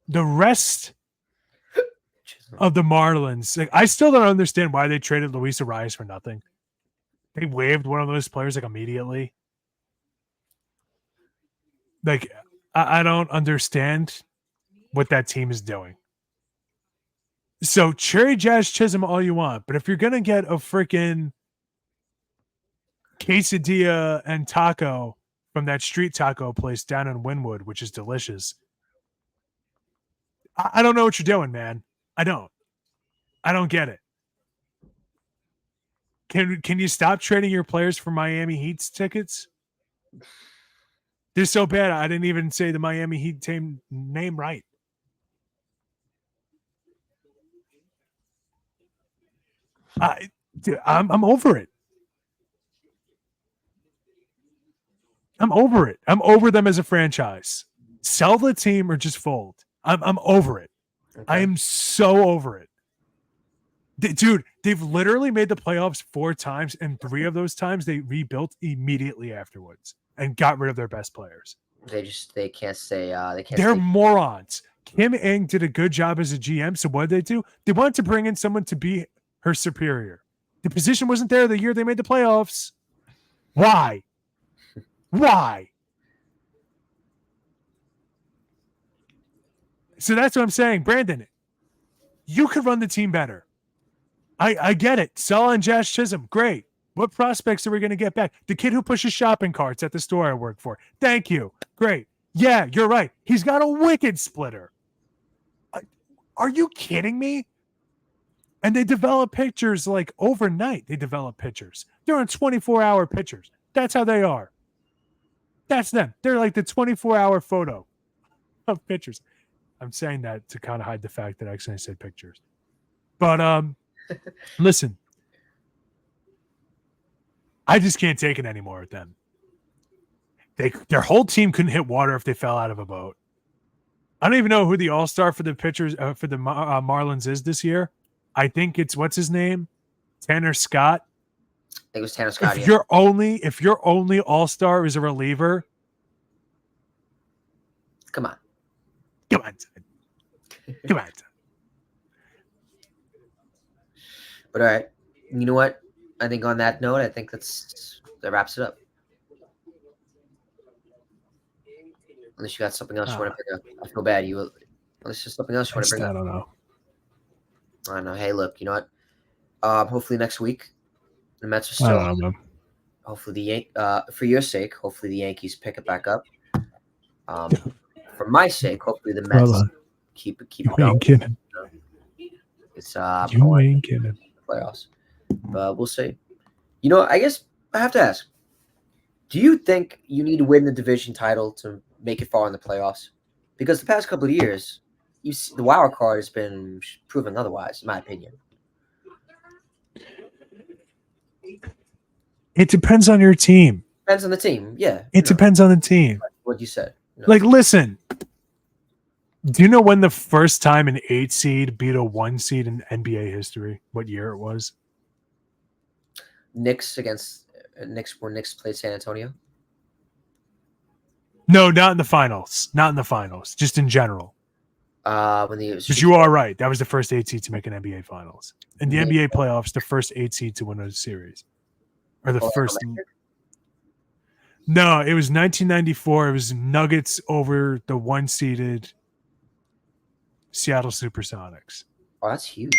Speaker 2: the rest of the Marlins, like, I still don't understand why they traded Luis Arias for nothing. They waived one of those players immediately. Like, I don't understand what that team is doing. So cherry Jazz Chisholm all you want, but if you're gonna get a freaking quesadilla and taco from that street taco place down in Wynwood, which is delicious, I don't know what you're doing, man. I don't get it. Can you stop trading your players for Miami Heat's tickets? They're so bad. I didn't even say the Miami Heat team name right. I'm over it. I'm over it. I'm over them as a franchise. Sell the team or just fold. I'm over it. Okay. I am so over it. Dude, they've literally made the playoffs 4 times, and 3 of those times they rebuilt immediately afterwards and got rid of their best players.
Speaker 1: They can't say
Speaker 2: they're morons. Kim Ng did a good job as a GM. So what did they do? They wanted to bring in someone to be her superior. The position wasn't there the year they made the playoffs. Why? So that's what I'm saying. Brandon, you could run the team better. I get it. Sell on Jazz Chisholm. Great. What prospects are we going to get back? The kid who pushes shopping carts at the store I work for. Thank you. Great. Yeah, you're right. He's got a wicked splitter. Are you kidding me? And they develop pitchers like overnight. They develop pitchers. They're on 24-hour pitchers. That's how they are. That's them. They're like the 24-hour photo of pitchers. I'm saying that to kind of hide the fact that I actually said pictures. But listen, I just can't take it anymore with them. Their whole team couldn't hit water if they fell out of a boat. I don't even know who the all-star for the pitchers for the Marlins is this year. I think it's what's his name, Tanner Scott.
Speaker 1: I think it was Tanner Scott.
Speaker 2: If your only all-star is a reliever,
Speaker 1: come on. But all right, you know what? I think on that note, I think that wraps it up. Unless you got something else you want to bring up, I feel bad. Unless there's something else you want to bring up.
Speaker 2: I don't know.
Speaker 1: I don't know. Hey, look, you know what? Hopefully next week the Mets are
Speaker 2: I
Speaker 1: still.
Speaker 2: don't know.
Speaker 1: Hopefully for your sake, hopefully the Yankees pick it back up. For my sake, hopefully the Mets keep it going.
Speaker 2: Ain't kidding.
Speaker 1: It's
Speaker 2: you ain't kidding.
Speaker 1: Playoffs, but we'll see. You know, I guess I have to ask: do you think you need to win the division title to make it far in the playoffs? Because the past couple of years, the wild card has been proving otherwise, in my opinion.
Speaker 2: It depends on your team.
Speaker 1: Depends on the team, yeah.
Speaker 2: It depends on the team.
Speaker 1: What you said.
Speaker 2: No. Like, listen. Do you know when the first time an 8 seed beat a 1 seed in NBA history? What year it was?
Speaker 1: Knicks when Knicks played San Antonio.
Speaker 2: No, not in the finals. Not in the finals. Just in general. But you are right. That was the first 8 seed to make an NBA finals. In the NBA playoffs, the first 8 seed to win a series. Or the first. No, it was 1994. It was Nuggets over the 1-seeded Seattle Supersonics.
Speaker 1: Oh, that's huge.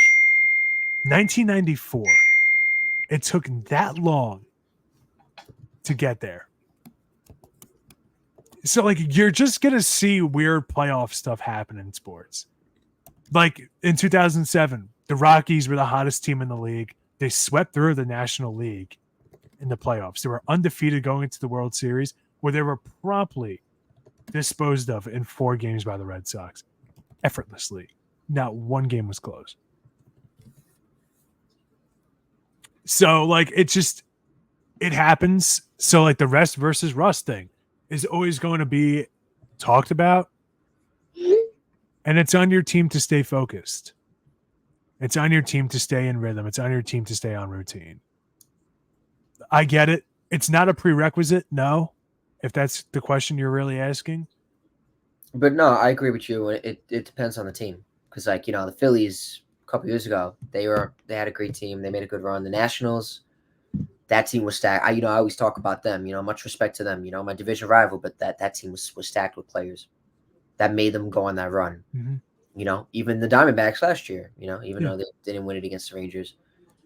Speaker 2: 1994. It took that long to get there. So, like, you're just going to see weird playoff stuff happen in sports. Like, in 2007, the Rockies were the hottest team in the league. They swept through the National League in the playoffs. They were undefeated going into the World Series, where they were promptly disposed of in 4 games by the Red Sox. Effortlessly. Not one game was close. So, like, it happens. So, like, the rest versus rust thing is always going to be talked about. And it's on your team to stay focused. It's on your team to stay in rhythm. It's on your team to stay on routine. I get it. It's not a prerequisite, no, if that's the question you're really asking.
Speaker 1: But no, I agree with you. It depends on the team. Because, like, you know, the Phillies a couple years ago, they had a great team. They made a good run. The Nationals, that team was stacked. I always talk about them. You know, much respect to them. You know, my division rival, but that team was stacked with players that made them go on that run.
Speaker 2: Mm-hmm.
Speaker 1: You know, even the Diamondbacks last year. You know, even though they didn't win it against the Rangers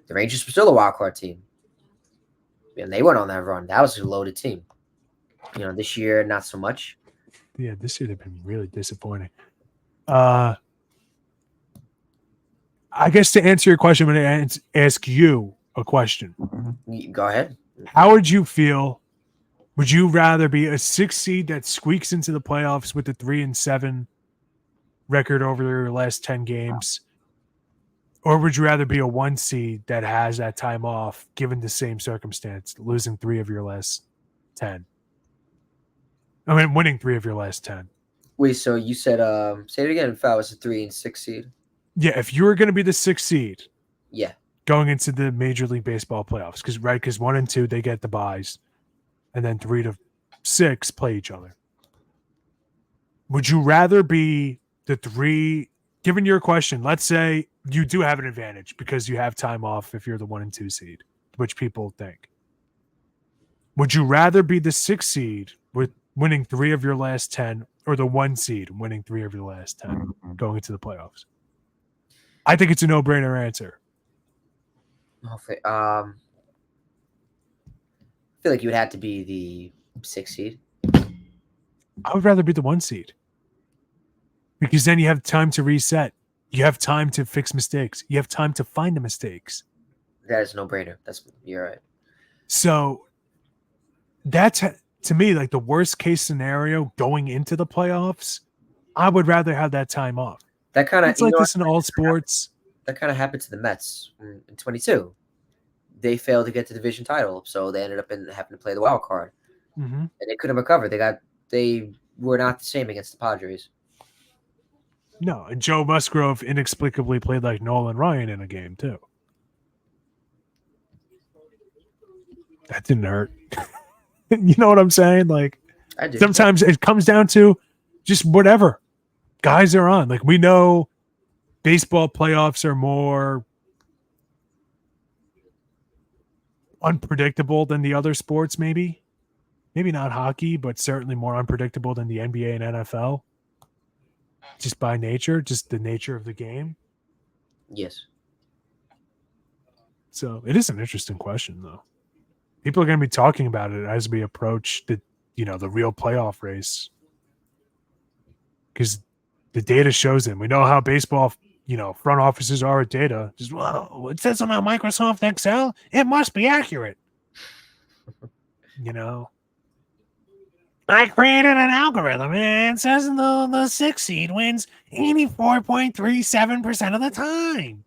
Speaker 1: were still a wild card team, and they went on that run. That was a loaded team. You know, this year not so much.
Speaker 2: Yeah, this year they've been really disappointing. I guess to answer your question, I'm going to ask you a question.
Speaker 1: Go ahead.
Speaker 2: How would you feel? Would you rather be a 6 seed that squeaks into the playoffs with a 3-7 record over their last 10 games? Or would you rather be a 1 seed that has that time off given the same circumstance, losing 3 of your last 10? I mean, winning 3 of your last 10.
Speaker 1: Wait, so you said, say it again, if I was a 3 and 6 seed?
Speaker 2: Yeah, if you were going to be the 6 seed.
Speaker 1: Yeah.
Speaker 2: Going into the Major League Baseball playoffs. Because 1 and 2, they get the byes. And then 3 to 6 play each other. Would you rather be the 3, given your question, let's say you do have an advantage because you have time off if you're the 1 and 2 seed, which people think. Would you rather be the 6 seed with winning 3 of your last 10 or the 1 seed winning 3 of your last 10 going into the playoffs? I think it's a no-brainer answer.
Speaker 1: Okay. I feel like you would have to be the 6 seed.
Speaker 2: I would rather be the 1 seed. Because then you have time to reset. You have time to fix mistakes. You have time to find the mistakes.
Speaker 1: That is a no-brainer. You're right.
Speaker 2: So that's, to me, like the worst case scenario going into the playoffs. I would rather have that time off.
Speaker 1: That kind of,
Speaker 2: it's like this in all sports.
Speaker 1: That kind of happened to the Mets in 22. They failed to get the division title, so they ended up having to play the wild card, and they couldn't recover. They were not the same against the Padres.
Speaker 2: No, and Joe Musgrove inexplicably played like Nolan Ryan in a game too. That didn't hurt. You know what I'm saying? Like
Speaker 1: I do.
Speaker 2: sometimes it comes down to just whatever guys are on. Like we know baseball playoffs are more unpredictable than the other sports, maybe. Maybe not hockey, but certainly more unpredictable than the NBA and NFL. Just by nature, just the nature of the game.
Speaker 1: Yes.
Speaker 2: So it is an interesting question, though. People are going to be talking about it as we approach the real playoff race, because the data shows it. We know how baseball, front offices are with data. Just, well, it says on our Microsoft Excel, it must be accurate. I created an algorithm and it says the 6 seed wins 84.37% of the time.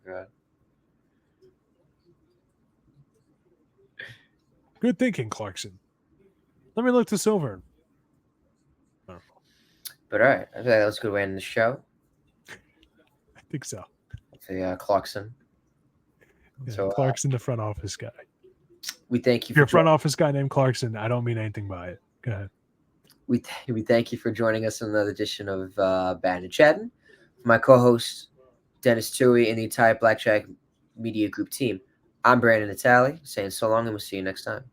Speaker 1: God.
Speaker 2: Good thinking, Clarkson. Let me look this over.
Speaker 1: But all right, I feel like that was a good way to end the show.
Speaker 2: I think so.
Speaker 1: The Clarkson.
Speaker 2: Yeah,
Speaker 1: So
Speaker 2: Clarkson, the front office guy.
Speaker 1: we thank you.
Speaker 2: If you're a front office guy named Clarkson, I don't mean anything by it. Go ahead.
Speaker 1: We thank you for joining us on another edition of Battin and Chattin. For my co-host Denis Tuohy and the entire Blackjack Media Group team, I'm Brandon Natale, saying so long, and we'll see you next time.